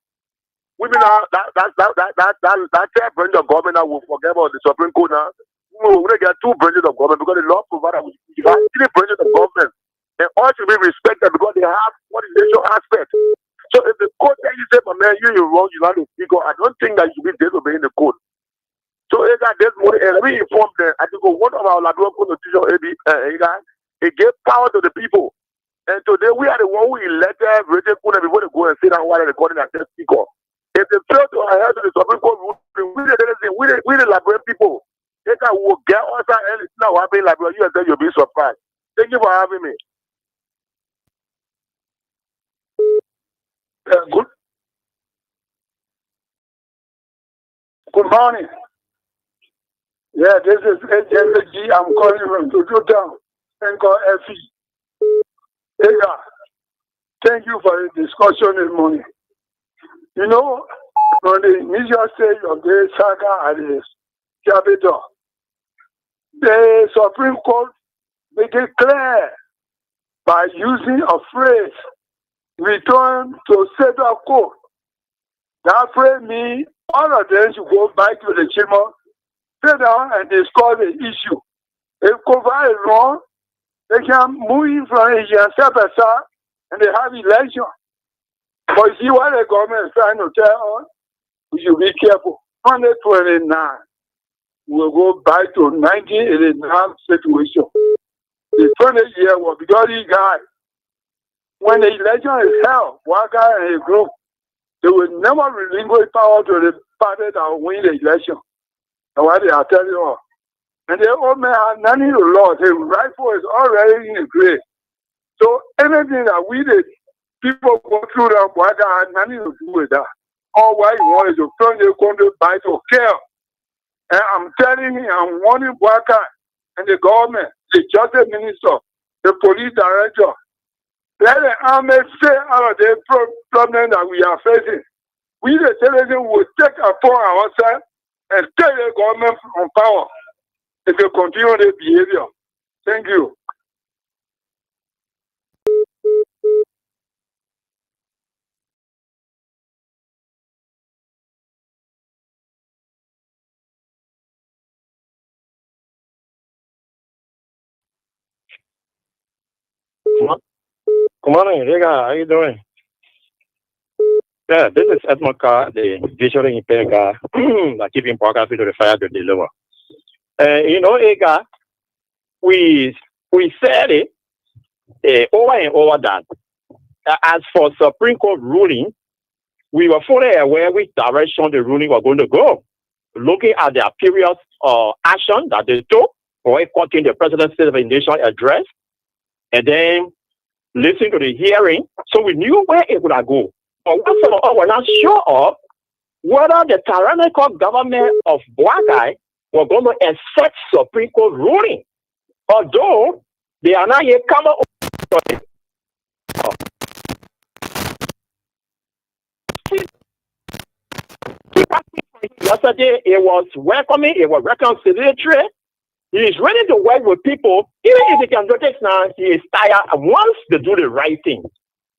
We mean that third branch of government that will forget about the Supreme Court now. We will get 2 branches of government because the law provides we have 3 branches of government. And all should be respected because they have what is the national aspect. So if the court tells you, say, but man, you're wrong, you have to speak up, I don't think that you should be disobeying the court. So this morning, and let me inform them, I think one of our Liberal constitution, it gave power to the people. And today we are the one who elected Richard Kuna before they go and sit down while they're recording that speaker. If they fail to adhere to the Supreme Court rule, we the Liberian people, they will get us and it's not happening Liberia. You and then you'll be surprised. Thank you for having me. Good morning. Yeah, this is G. I'm calling from Tutu Town and call FE. Ega, thank you for the discussion this morning. You know, on the initial stage of the saga at the Capitol, the Supreme Court made it clear by using a phrase, return to status quo. That phrase means all of them should go back to the chamber, sit down and discuss the issue. If COVID is wrong, they can move in from Asia and they have election. But you see what the government is trying to tell us? We should be careful. 2029, we'll go back to 1989 situation. The 20th year was because these guys, when the election is held, one guy and a group, they will never relinquish power to the party that will win the election. That's what they are telling us. And the old man has nothing to lose. His rifle is already in the grave. So anything that we did, people go through that, why that has nothing to do with that. All what you want is to turn the country back to chaos. And I'm telling him, I'm warning Bwaka and the government, the justice minister, the police director, let the army stay out of the problem that we are facing. We, the citizens, will take upon ourselves and take the government from power if they continue their behavior. Thank you. Good morning, Riga. How you doing? Yeah, this is Edmond Carr, the visually impaired guy that keeping podcast to the fire to deliver. You know, Ega, we said it over and over that as for Supreme Court ruling, we were fully aware which direction the ruling was going to go. Looking at their previous action that they took for quoting the President's State of the Nation address, and then listening to the hearing, so we knew where it would go. But what some of us were not sure of whether the tyrannical government of Bwakai were going to accept Supreme Court ruling. Although they are not yet coming over. Yesterday, it was welcoming, it was reconciliatory. He is ready to work with people, even if he can notice now, he is tired and wants to do the right thing.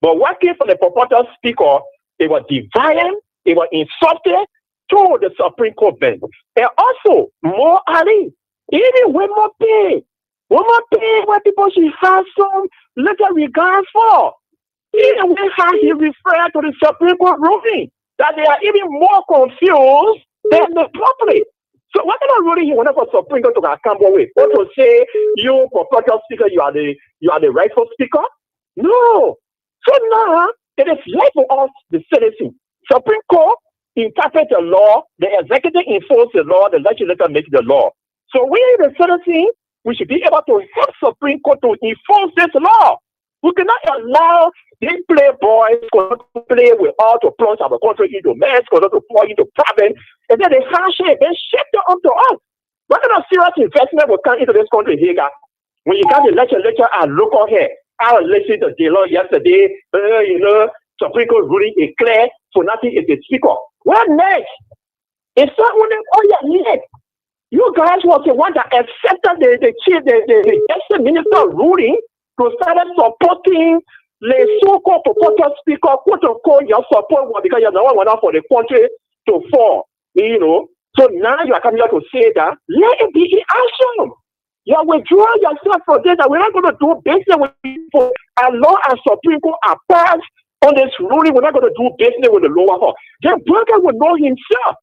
But working for the purported speaker, it was defiant, it was insulting to the Supreme Court bench. And also, more Ali, even women pay where people should have some little regard for. Even when how he referred to the Supreme Court ruling, that they are even more confused than the public. So what kind of ruling you want for Supreme Court to come with? Or to say you purported speaker, you are the rightful speaker? No. So now it is left for us, the citizens. Supreme Court interpret the law, the executive enforce the law, the legislature makes the law. So we, the citizens, we should be able to help Supreme Court to enforce this law. We cannot allow these playboys to play with all to plunge our country into mess, to fall into problems, and then they handshake and shift it onto us. What kind of serious investment will come into this country here? When you got the legislature and local here, I was listening to the law yesterday, Supreme Court ruling is clear, so nothing is the speaker. What next? It's not only all your next. You guys was the one that accepted the justice minister ruling to start supporting the so-called purported speaker, quote unquote, your support was because you're the one for the country to fall. So now you are coming here to say that let it be in action. You are withdrawing yourself from this, that we're not going to do business with people. As long as Supreme Court are passed on this ruling, we're not going to do business with the lower court. Then Burger will know himself.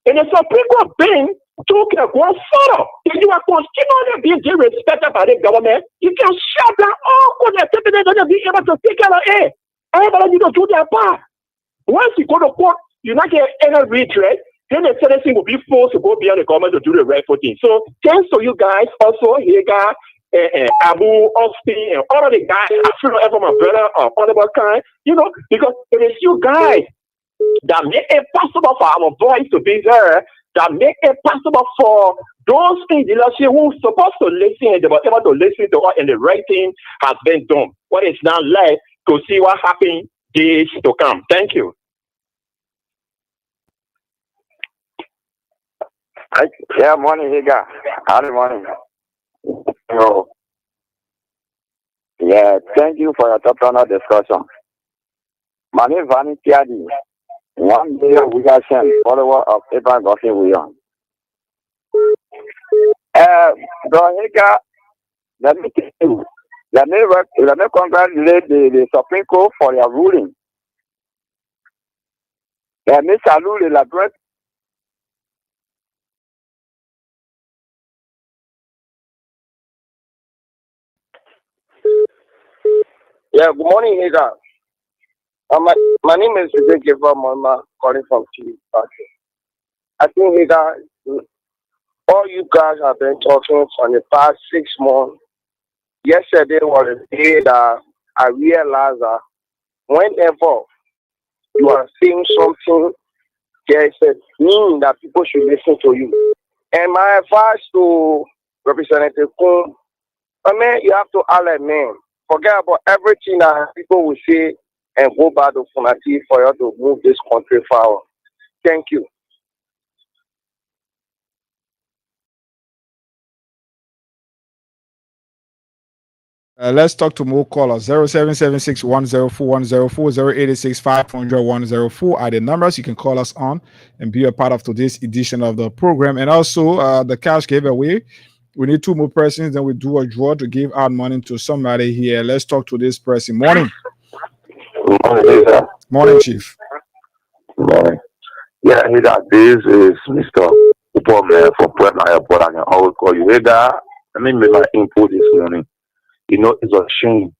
And the Supreme Court being took a go further. If you are continually being disrespected by the government, you can shut down all good activities and be able to take care of it. Everybody need to do their part. Once you go to court, you not get any redress, then the citizen will be forced to go beyond the government to do the rightful thing. So thanks to you guys, also Higa, Abu, Austin, and all of the guys, I feel ever my brother or honorable kind, because it is you guys that make it possible for our voice to be there, that make it possible for those in the leadership who are supposed to listen and they were able to listen to us and the right thing has been done. What is now left to see what happens days to come. Thank you. Yeah, morning, Higa. Howdy, morning. So, yeah, thank you for your top-down discussion. My name is Vani Tiadi. 1 million Williamson, follower of Abraham Goffin Williams. Higa, let me tell you, let me congratulate the Supreme Court for their ruling. Let me salute la droite. Yeah, good morning, Higa. My name is Vivek Mama, calling from TV. I think, Higa, all you guys have been talking for the past 6 months. Yesterday was the day that I realized that whenever you are saying something, there is a meaning that people should listen to you. And my advice to Representative Kuhn, I mean, you have to alert man. Forget about everything that people will say and go back to Funati for you to move this country forward. Thank you. Let's talk to more callers. 0776-104-104, are the numbers you can call us on and be a part of today's edition of the program. And also the cash giveaway. We need 2 more persons, then we do a draw to give out money to somebody here. Let's talk to this person. Morning. Morning, Chief. Morning. Yeah, hey, that this is Mr. Upperman from Puebla Airport. I can always call you. Hey, that, let me make my input this morning. You know, it's a shame.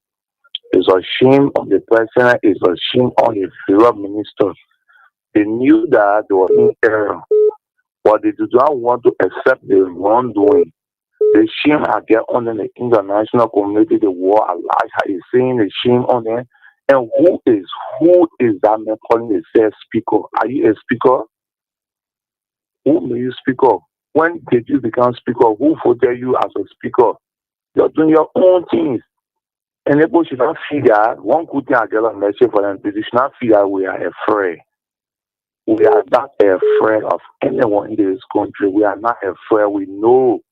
It's a shame of the president. It's a shame on the fellow ministers. They knew that they were in error, but they do not want to accept the wrongdoing. The shame I get on the international community, the war allies is saying the shame on them. And who is that man calling himself speaker? Are you a speaker? Who may you speak up? When did you become speaker? Who voted you as a speaker? You're doing your own things. And people should not feel that. One good thing I get a message for them, they should not feel that we are afraid. We are not afraid of anyone in this country. We are not afraid. We know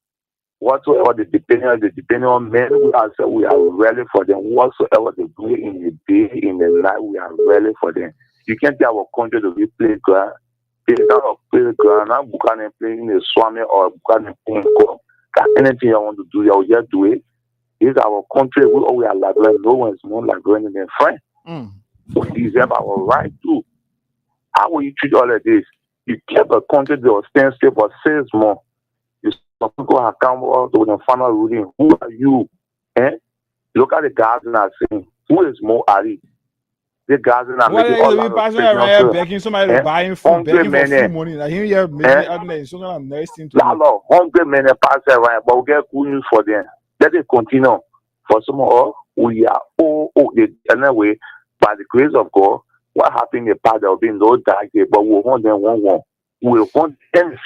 whatsoever depending on men, we are ready for them. Whatsoever they do in the day, in the night, we are ready for them. You can't tell our country to be playground. It's not a playground. I'm playing in the swami or playing anything you want to do, you will just do it. It's our country. We are Liberian. No one is more Liberian than their friend. So we deserve our right too. How will you treat all of this? You kept a country that will stand still for 6 months. You people have come out to the final ruling. Who are you? Look at the guys and are saying, who is more Ali? The guys and are making all that begging somebody to buy him food, begging for food money. Like him here making something nice thing to do. 100 men pass around, but we get good news for them. Let it continue. For some of us, we are anyway, by the grace of God, what happened in the past, there will be no dark day, but we want them one. We want them.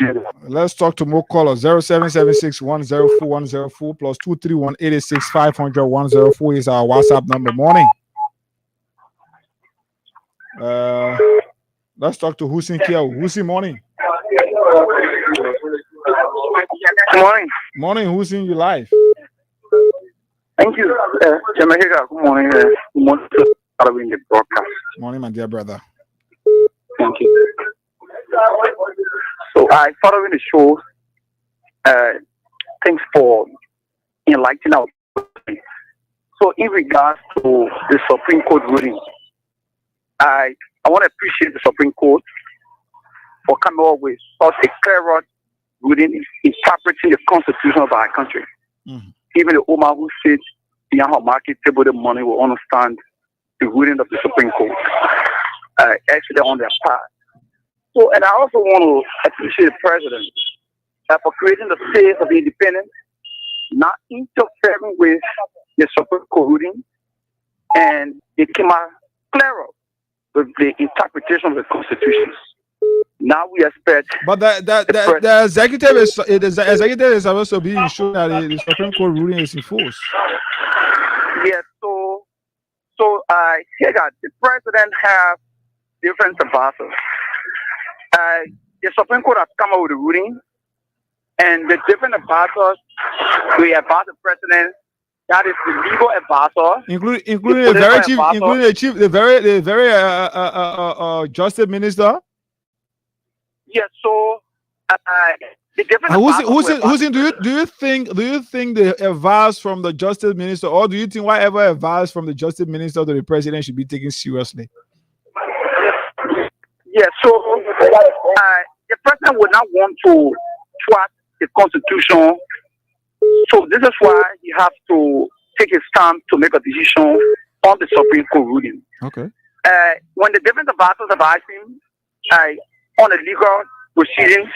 Let's talk to more callers. 0776-104-104 plus 231-886-500-104 is our WhatsApp number. Morning. Let's talk to Hussein Kiao. Hussein, morning. Morning. Morning, Hussein, you live. Thank you. Jamaica, good morning. Good morning to following the broadcast. Morning, my dear brother. Thank you. So I following the show. Thanks for enlightening our. So in regards to the Supreme Court ruling, I want to appreciate the Supreme Court for coming up with such a clear ruling interpreting the Constitution of our country. Even the woman who sits behind her market table the money will understand the ruling of the Supreme Court. Actually on their part. So, and I also want to appreciate the president for creating the space of independence, not interfering with the Supreme Court ruling, and it came out clearer with the interpretation of the Constitution. Now we expect. But the executive is supposed to be ensuring that the Supreme Court ruling is enforced. Yes. So I hear that the president have different advisors. The Supreme Court has come up with a ruling, and the different advisors we advise the president. That is the legal advisor, including the very justice minister. Yes. So the different. Do you think the advice from the justice minister, or do you think whatever advice from the justice minister to the president should be taken seriously? Yes. So the president would not want to trust the Constitution. So this is why he has to take his time to make a decision on the Supreme Court ruling. Okay. When the different advisors advise him on the legal proceedings,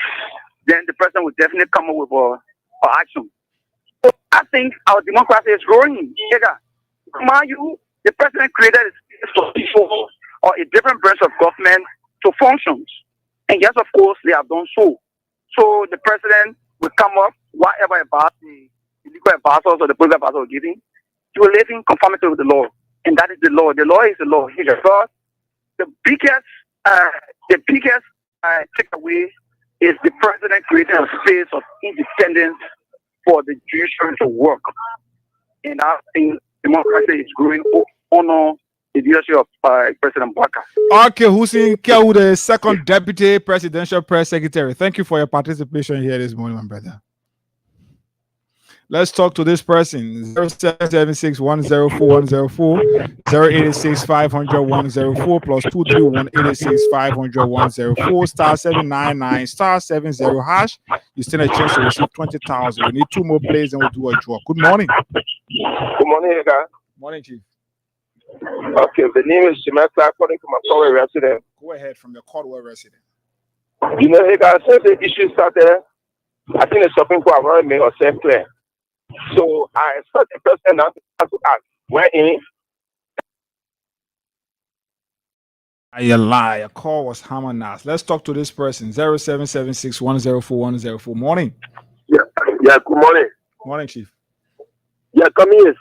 then the president will definitely come up with an action. So I think our democracy is growing. The president created a solution or a different branch of government to function. And yes, of course, they have done so. So the president will come up, whatever advice the legal advisors or the political advisors are giving, you will live in conformity with the law. And that is the law. The law is the law. Because the biggest takeaway is the president creating a space of independence for the judiciary to work. And I think democracy is growing honor the leadership of President Baka. Okay, Hussein Kewu, the second deputy presidential press secretary. Thank you for your participation here this morning, my brother. Let's talk to this person. 0776104104, 086500104 plus 23186500104 star 799 star 70 hash. You stand a chance to receive 20,000. We need 2 more plays and we'll do a draw. Good morning. Good morning, guys. Morning, Chief. Okay, the name is Jimetta, calling from a Caldwell resident. Go ahead from your Caldwell resident. You know, hey guys, since the issue started, I think the Supreme Court already made herself clear. So I expect the president now to ask, when in. You lie. A call was harmonized. Let's talk to this person. 0776104104. Morning. Yeah, good morning. Morning, Chief. Yeah, come here.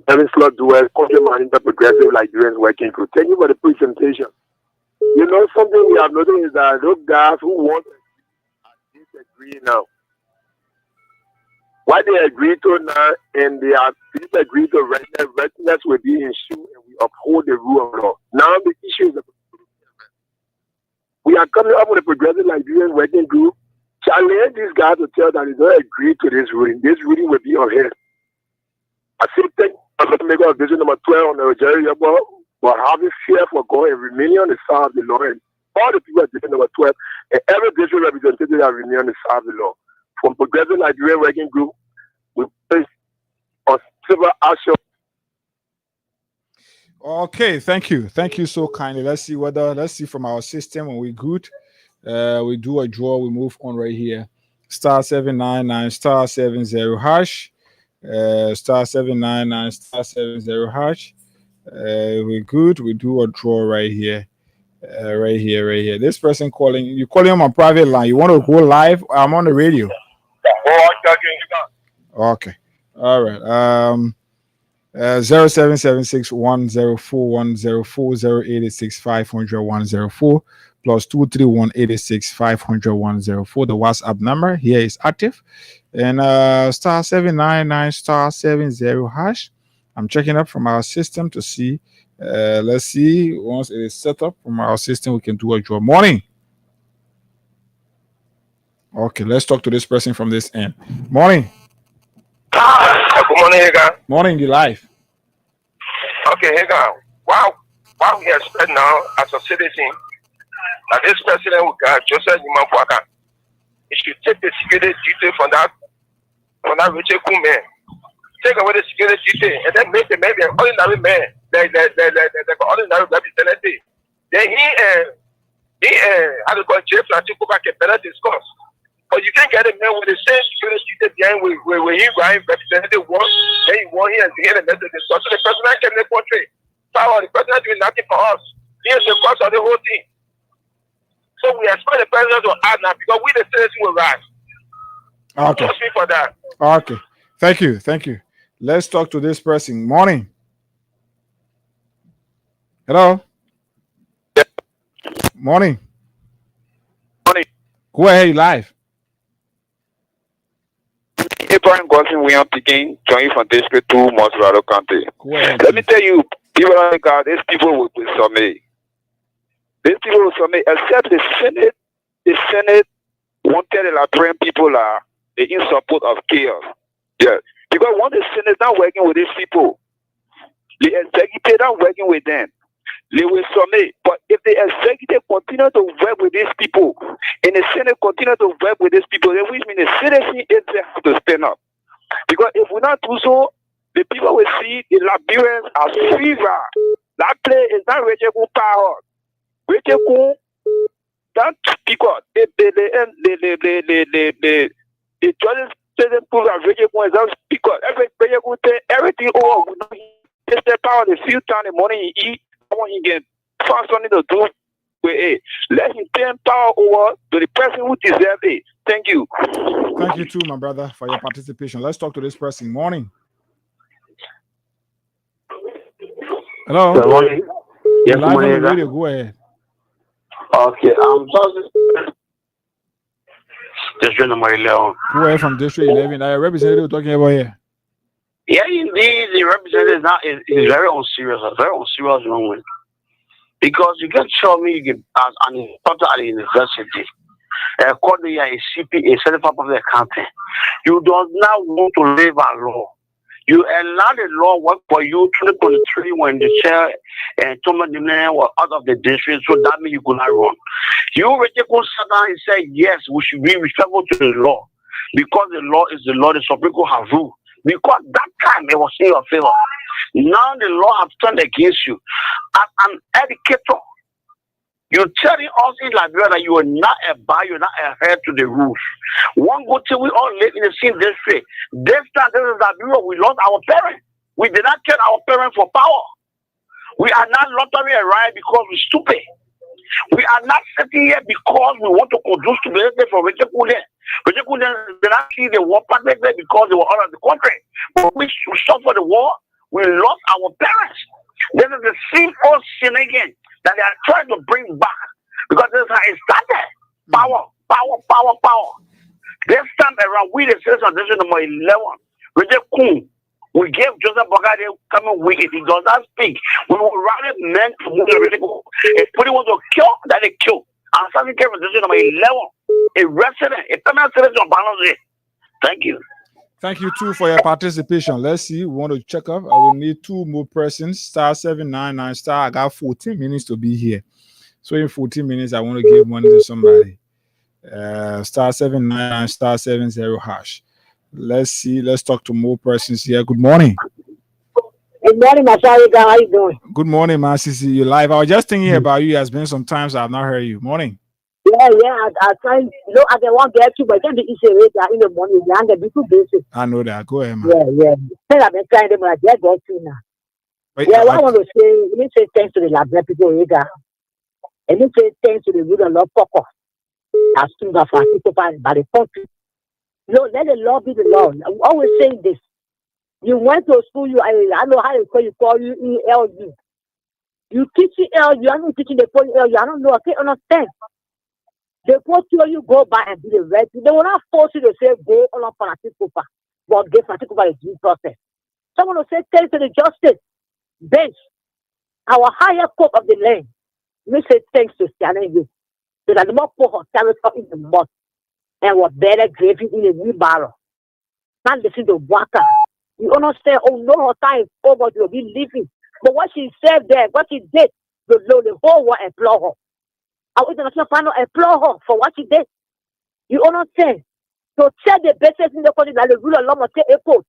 Having slot duel, country manager, progressive Nigerians working group. Thank you for the presentation. You know, something we have noticed is that those guys who want to disagree now. What they agree to now, and they are disagree to readiness will be ensured, and we uphold the rule of law. Now the issue is we are coming up with a progressive Nigerian working group. Challenge these guys to tell that they don't agree to this ruling. This ruling will be upheld. I still think I'm going to make a decision number 12 on the Nigeria board, but having fear for God and remaining on the side of the law. And all the people at decision number 12, and every district representative are remaining on the side of the law. From progressive Nigerian working group, we place on civil action. Okay, thank you. Thank you so kindly. Let's see from our system when we're good. We do a draw, we move on right here. Star 799 star 70 hash. Star 799 star 70 hash. We're good. We do a draw right here. Right here. This person calling, you calling on my private line. You want to go live? I'm on the radio. Okay. All right. 0776104104 plus 23186500104. The WhatsApp number here is active. And star 799 star 70 hash. I'm checking up from our system to see. Let's see. Once it is set up from our system, we can do a draw. Morning. Okay, let's talk to this person from this end. Morning. Good morning, Hega. Morning, you live. Okay, Hega. Wow, we expect now as a citizen that this president will get Joseph Jimafuaka. He should take the security duty from that Richard man. Take away the security duty and then make the man an ordinary man, the ordinary representative. Then he how to call Jeff Francisco back a better discourse. But you can't get a man with the same security duty behind where he right representative once, then he won here and he had a message. So the president came in the country. Power, the president doing nothing for us. He is the cause of the whole thing. So we expect the president to act now because we the citizens will rise. Okay. Don't speak for that. Okay. Thank you. Let's talk to this person. Morning. Hello. Morning. Go ahead, live. Abraham Godson William Pikin, joining from District 2, Monserrado County. Let me tell you, people like God, these people will submit. These people will submit, except the Senate. The Senate wanted the Liberian people are in support of chaos. Yeah. Because once the Senate is not working with these people, the executive not working with them, they will submit. But if the executive continue to work with these people, and the Senate continue to work with these people, then which means the citizen have to stand up. Because if we not do so, the people will see the Liberians as fever. That place is not Rachel power. Rachel that because the judges prove that Rachel is not because everything over. It's the power the few times the money he eat. He can find something to do with it. Let him turn power over to the person who deserves it. Thank you. Thank you too, my brother, for your participation. Let's talk to this person. Morning. Hello. Good morning. You're Yes, live on the morning, radio. Go ahead. Okay, District number 11. Go ahead from District 11. That representative talking about here. Yeah, indeed, the representative is very unserious, a very unserious moment. Because you can show me, you can, as an instructor at the university, according to a CPA, a certified public accountant, you do not want to live by law. You allow the law work for you 2023 when the chair and Thomas Dimene were out of the district, so that means you could not run. You already could sit down and say, yes, we should be respectful to the law. Because the law is the law, the Supreme Court have ruled. Because that time it was in your favor. Now the law has turned against you. As an educator, you're telling us in Liberia that you are not abide, you're not adhere to the rules. One good thing, we all live in the same district. This time, this is Liberia, we lost our parents. We did not trade our parents for power. We are not lottery right because we're stupid. We are not sitting here because we want to conduce stupidity for Richard Kulen. Richard Kulen did not see the war partner because they were out of the country. But we suffered the war, we lost our parents. This is the same old sin again that they are trying to bring back. Because this is how it started. Power, power, power, power. This time around, we the citizens of district number 11, Richard Kuhn, we gave Joseph Bogade coming week. If he does not speak, we will rather men to move the political. If somebody wants to kill, that they kill. And something came from district number 11, a resident, a permanent citizen of Balance. Thank you. Thank you too for your participation. Let's see. We want to check up. I will need two more persons. Star 799 star. I got 14 minutes to be here. So in 14 minutes, I want to give money to somebody. Star 799 star 70 hash. Let's see. Let's talk to more persons here. Good morning. Good morning, Masari. How are you doing? Good morning, man. CC. You live. I was just thinking about you. It's been some times I've not heard you. Morning. Yeah. I try. I can want to get you, but then the issue is that in the morning, they are be too busy. I know that. Go ahead, man. Yeah. I've been trying them, but they're going to now. Wait, what I want to say, let me say thanks to the Labra people, and let me say thanks to the rule of law, Poko. As soon as I think by the country. No, let the law be the law. I'm always saying this. You went to school, I know how you call you ELU. You teach ELU, I'm not teaching the phone ELU, I don't know, I can't understand. They put you go by and do the right thing. They will not force you to say go on fanatic paper, but get fanatic paper is due process. Someone will say thanks to the justice bench, our higher court of the land. We say thanks to Siana you. So that the more for her character in the mud and what better gravy in a new barrel. Not listen to water. You understand? Oh no, her time is over. You'll be living. But what she said there, what she did, the whole world applaud her. Our international panel applaud her for what she did. You understand? So check the basis in the country that the rule of law must take a code.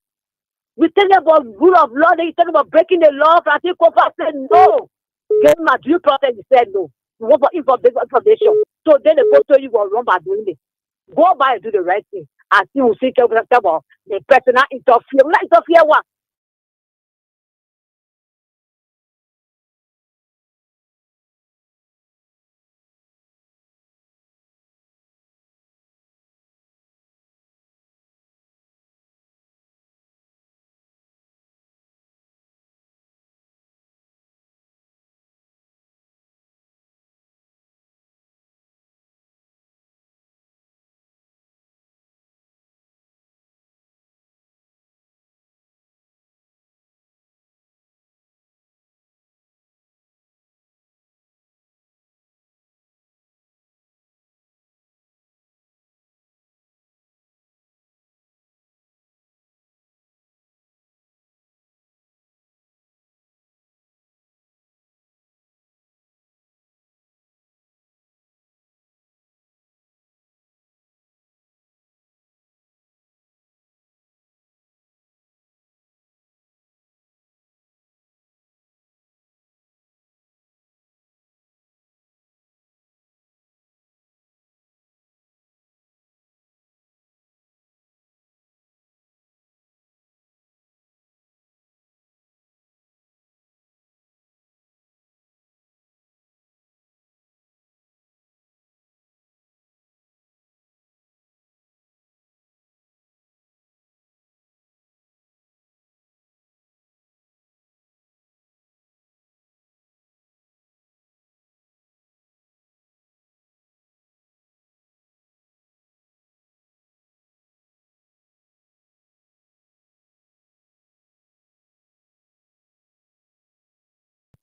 We tell about rule of law, then you tell about breaking the law. I think Kofa said no. Get my due process, he said no. You want for information. So then the photo you will run by doing it. Go by and do the right thing. And see who see about the personal interfere. Not interfere what?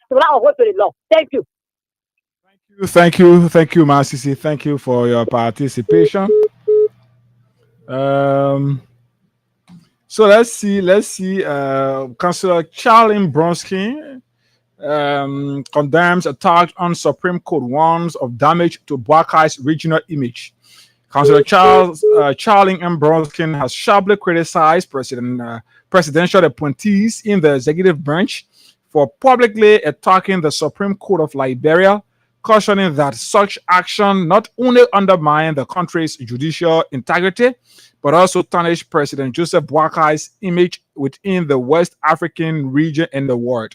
So now I'll go to the law. Thank you. Thank you, Masisi. Thank you for your participation. Um, so let's see. Councillor Charlene Bronski condemns attack on Supreme Court, warns of damage to Buakai's regional image. Councillor Charlie M. Bronskin has sharply criticized presidential appointees in the executive branch for publicly attacking the Supreme Court of Liberia, cautioning that such action not only undermine the country's judicial integrity, but also tarnish President Joseph Boakai's image within the West African region and the world.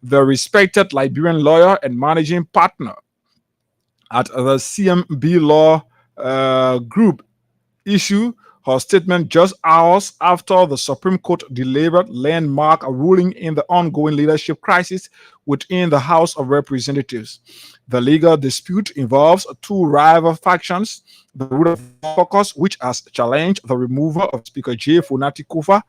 The respected Liberian lawyer and managing partner at the CMB Law Group issue her statement just hours after the Supreme Court delivered landmark ruling in the ongoing leadership crisis within the House of Representatives. The legal dispute involves two rival factions, the Rule of Law Caucus, which has challenged the removal of Speaker J. Funati Kufa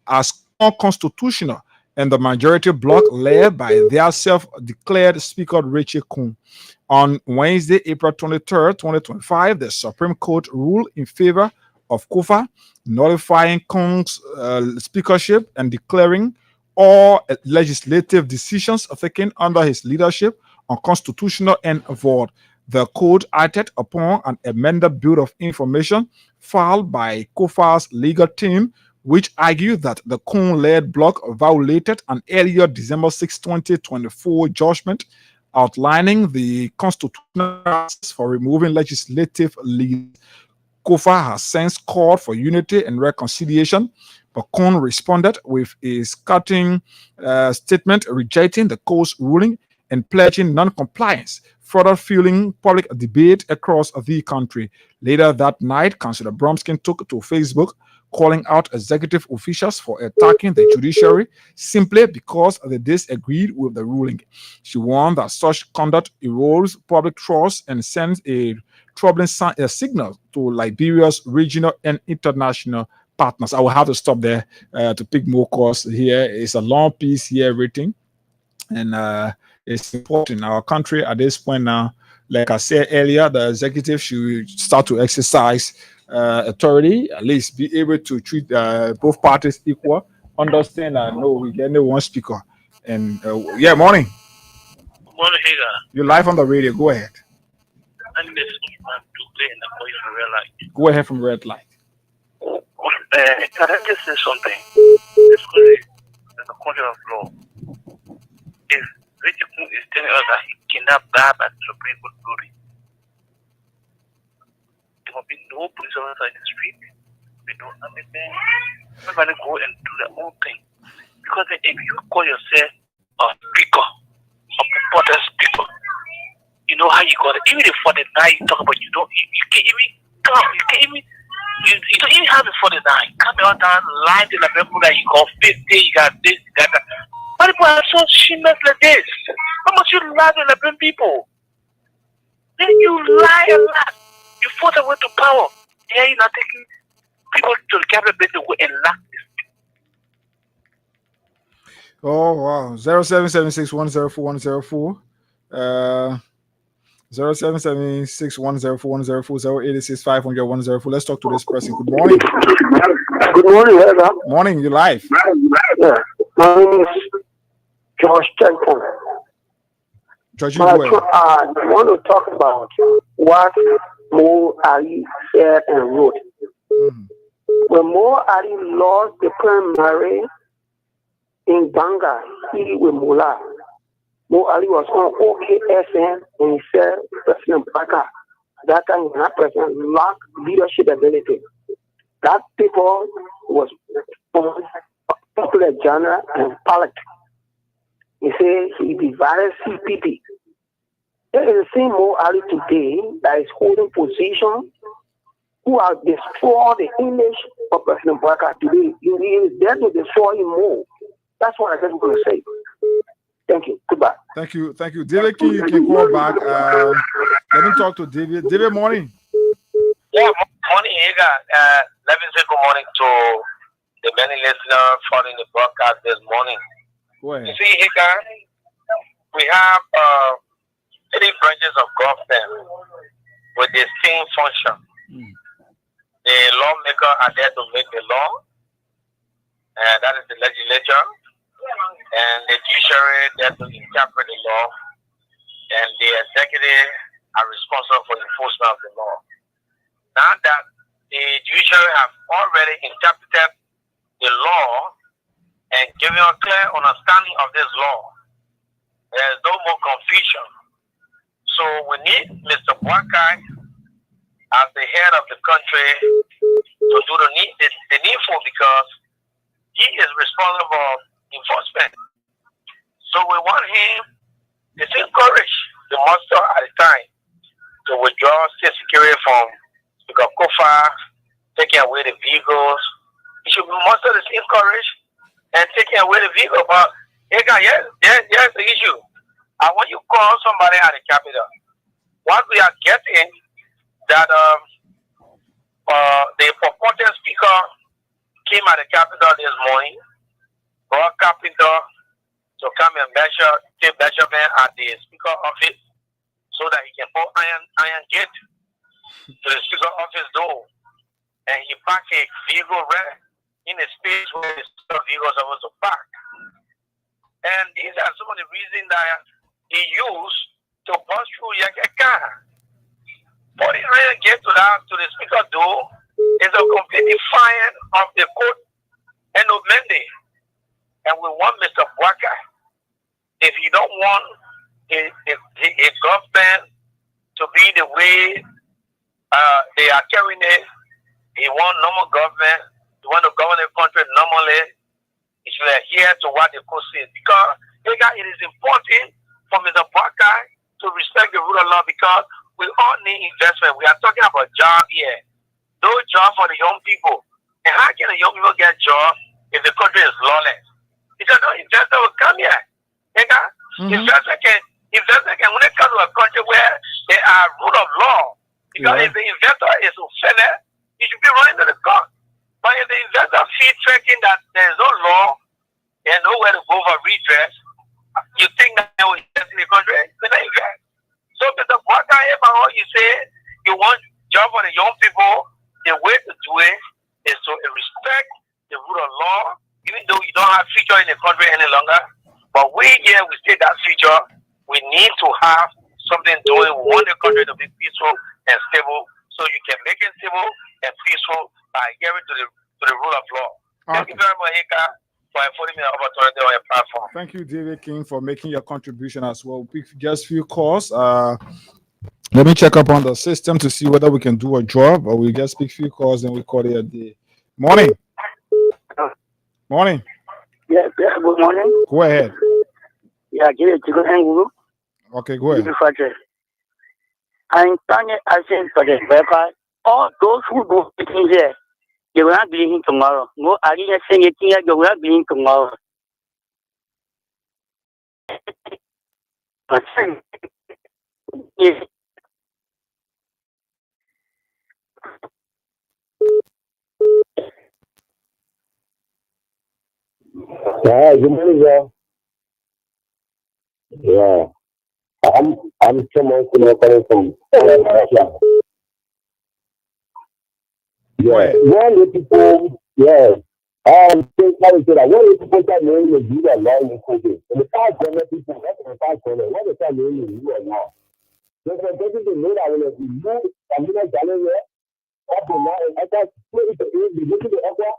as unconstitutional, and the majority bloc led by their self-declared Speaker Richie Kuhn. On Wednesday, April 23rd, 2025, the Supreme Court ruled in favor of Kufa, nullifying Kuhn's speakership and declaring all legislative decisions taken under his leadership unconstitutional and void. The court acted upon an amended bill of information filed by Kufa's legal team, which argued that the Kuhn-led bloc violated an earlier December 6, 2024 judgment outlining the constitutional process for removing legislative leaders. Kufa has since called for unity and reconciliation, but Kuhn responded with a scathing statement rejecting the court's ruling and pledging non-compliance, further fueling public debate across the country. Later that night, Councillor Bromskin took to Facebook, calling out executive officials for attacking the judiciary simply because they disagreed with the ruling. She warned that such conduct erodes public trust and sends a troubling signal to Liberia's regional and international partners. I will have to stop there to pick more calls here. It's a long piece here written, and it's important in our country at this point now. Like I said earlier, the executive should start to exercise authority, at least be able to treat both parties equal, understand and know we get only one speaker. And yeah, morning. Morning, Hager. You're live on the radio. Go ahead. Go ahead from red light. Can I just say something? This country is a country of law. If Richard Kuhn is telling us that he kidnapped Bab at Supreme Court building, there will be no police officer in the street. We don't have anything. Everybody go and do their own thing. Because if you call yourself a speaker, a purported speaker, you know how you got it. Even the 49 you talk about, you can't even come. You don't even have the 49. Come out and lie to the people that you got 50, you got this, you got that. Why people are so shameless like this? How much you lie to the people? Then you lie a lot. You force away to power. Yeah, you're not taking people to the cabinet to go and lack this. Oh wow. 0776104104. 0776104104. Let's talk to this person. Good morning. Good morning, Heather. Morning, you live. Yeah. My name is George Temple. George, I want to talk about what Mo Ali said and wrote. When Mo Ali lost the primary in Ganga, he with Mullah. Mo Ali was on OKSN and he said President Baka, that time that president lacked leadership ability. That people was on popular genre and politics. He said he divided CPP. There is the same Mo Ali today that is holding position who have destroyed the image of President Baka today. He is there to destroy him more. That's what I just want to say. Thank you. Goodbye. Thank you. David, you can call back. Let me talk to David. David, morning. Yeah, morning, Hager. Let me say good morning to the many listeners following the broadcast this morning. Go ahead. You see, Hager, we have 3 branches of government with distinct function. The lawmaker are there to make the law, and that is the legislature, and the judiciary there to interpret the law, and the executive are responsible for the enforcement of the law. Now that the judiciary have already interpreted the law and given a clear understanding of this law, there is no more confusion. So we need Mr. Bwakai as the head of the country to do the needful, because he is responsible for enforcement. So we want him to encourage the monster at the time to withdraw state security from Speaker Kofa, taking away the vehicles. He should be monster to encourage and taking away the vehicle. But here's the issue. I want you to call somebody at the Capitol. What we are getting that the purported speaker came at the Capitol this morning, brought Capitol to come and take measurement at the speaker office so that he can put iron gate to the speaker office door, and he parked a vehicle right in a space where the vehicle is supposed to park. And these are some of the reasons that he used to pass through your car. Putting iron gate to the speaker door is a complete defiance of the code and of mandate. And we want Mr. Bwakai, if you don't want a government to be the way they are carrying it, you want normal government, you want to govern the country normally, you should adhere to what the code says. Because it is important for Mr. Bwakai to respect the rule of law, because we all need investment. We are talking about job here. No job for the young people. And how can the young people get jobs if the country is lawless? Because no investor will come here. Investor can, when they come to a country where there are rule of law, because if the investor is offended, he should be running to the court. But if the investor feels tracking that there is no law and nowhere to go for redress, you think that they will invest in the country? They don't invest. So, Mr. Bwakai, if all you say you want job for the young people, the way to do it is to respect the rule of law, even though you don't have future in the country any longer. But we here, we say that future, we need to have something doing. We want the country to be peaceful and stable, so you can make it stable and peaceful by adhering to the rule of law. Thank you very much, Hika, for affording me the opportunity on your platform. Thank you, David King, for making your contribution as well. Just few calls. Let me check up on the system to see whether we can do a job, or we just pick few calls and we call it a day. Morning. Morning. Yeah, good morning. Go ahead. Yeah, give it to go. Okay, go ahead. I'm asking for the verify. All those who go in here, they will not be in tomorrow. No, I didn't say anything, they will not be in tomorrow. Yes. Yeah, good morning, sir. Yeah, I'm someone coming from Russia. Yeah, one of the people, yeah. Think how we say that one of the people that know the view and law in the country. And the past government people, that's the past government. What is that knowing the view and law? There's a person to know that when you move, I'm not telling you. Up and now, I got to be looking at Aqua.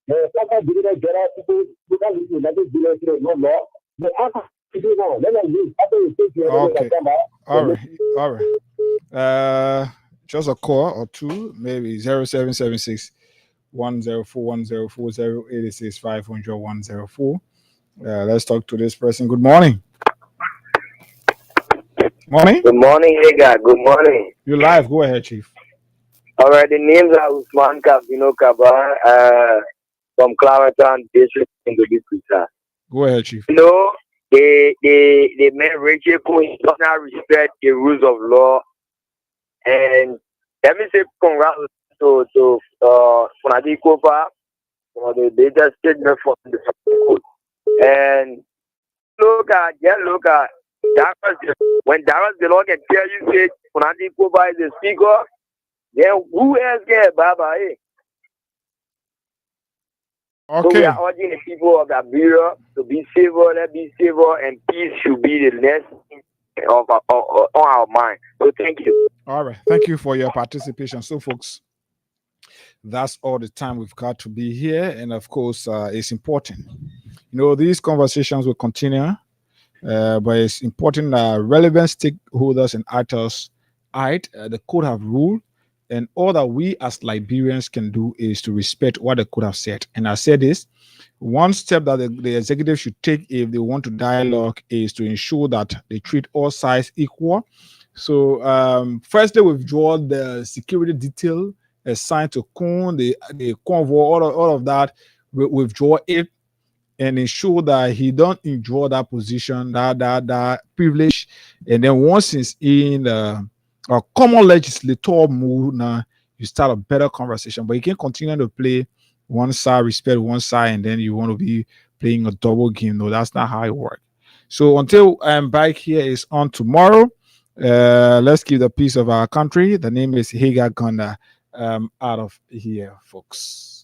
The Saka did not get out people because it's another dealer, no law. The Aqua, let us use after you take your Okay. All right. Just a call or two, maybe 0776 104 104 086 500 104. Let's talk to this person. Good morning. Morning. Good morning, Ega. Good morning. You're live. Go ahead, Chief. All right. The names are Usman Kabino Kaba from Clareton District in the District. Go ahead, Chief. You know, the men Richie Queen does not respect the rules of law. And let me say congrats to Funadi Kofa for the latest statement from the Supreme Court. And look at when Darius the Lord can tell you say Funadi Koba is the speaker, then who else get Baba? Eh? So we Okay. are urging the people of Liberia to be civil, let's be civil, and peace should be the next of on our mind. So thank you. All right. Thank you for your participation. So, folks, that's all the time we've got to be here. And of course, it's important. You know, these conversations will continue, but it's important that relevant stakeholders and actors, the court have ruled. And all that we as Liberians can do is to respect what the court have said. And I said this, one step that the executive should take if they want to dialogue is to ensure that they treat all sides equal. So first they withdraw the security detail assigned to Kun, the convoy, all of that, withdraw it and ensure that he don't enjoy that position, that privilege. And then once he's in a common legislator mood, now you start a better conversation. But you can continue to play one side, respect one side, and then you want to be playing a double game. No, that's not how it works. So until back here is on tomorrow, let's keep the peace of our country. The name is Hagar Gonda out of here, folks.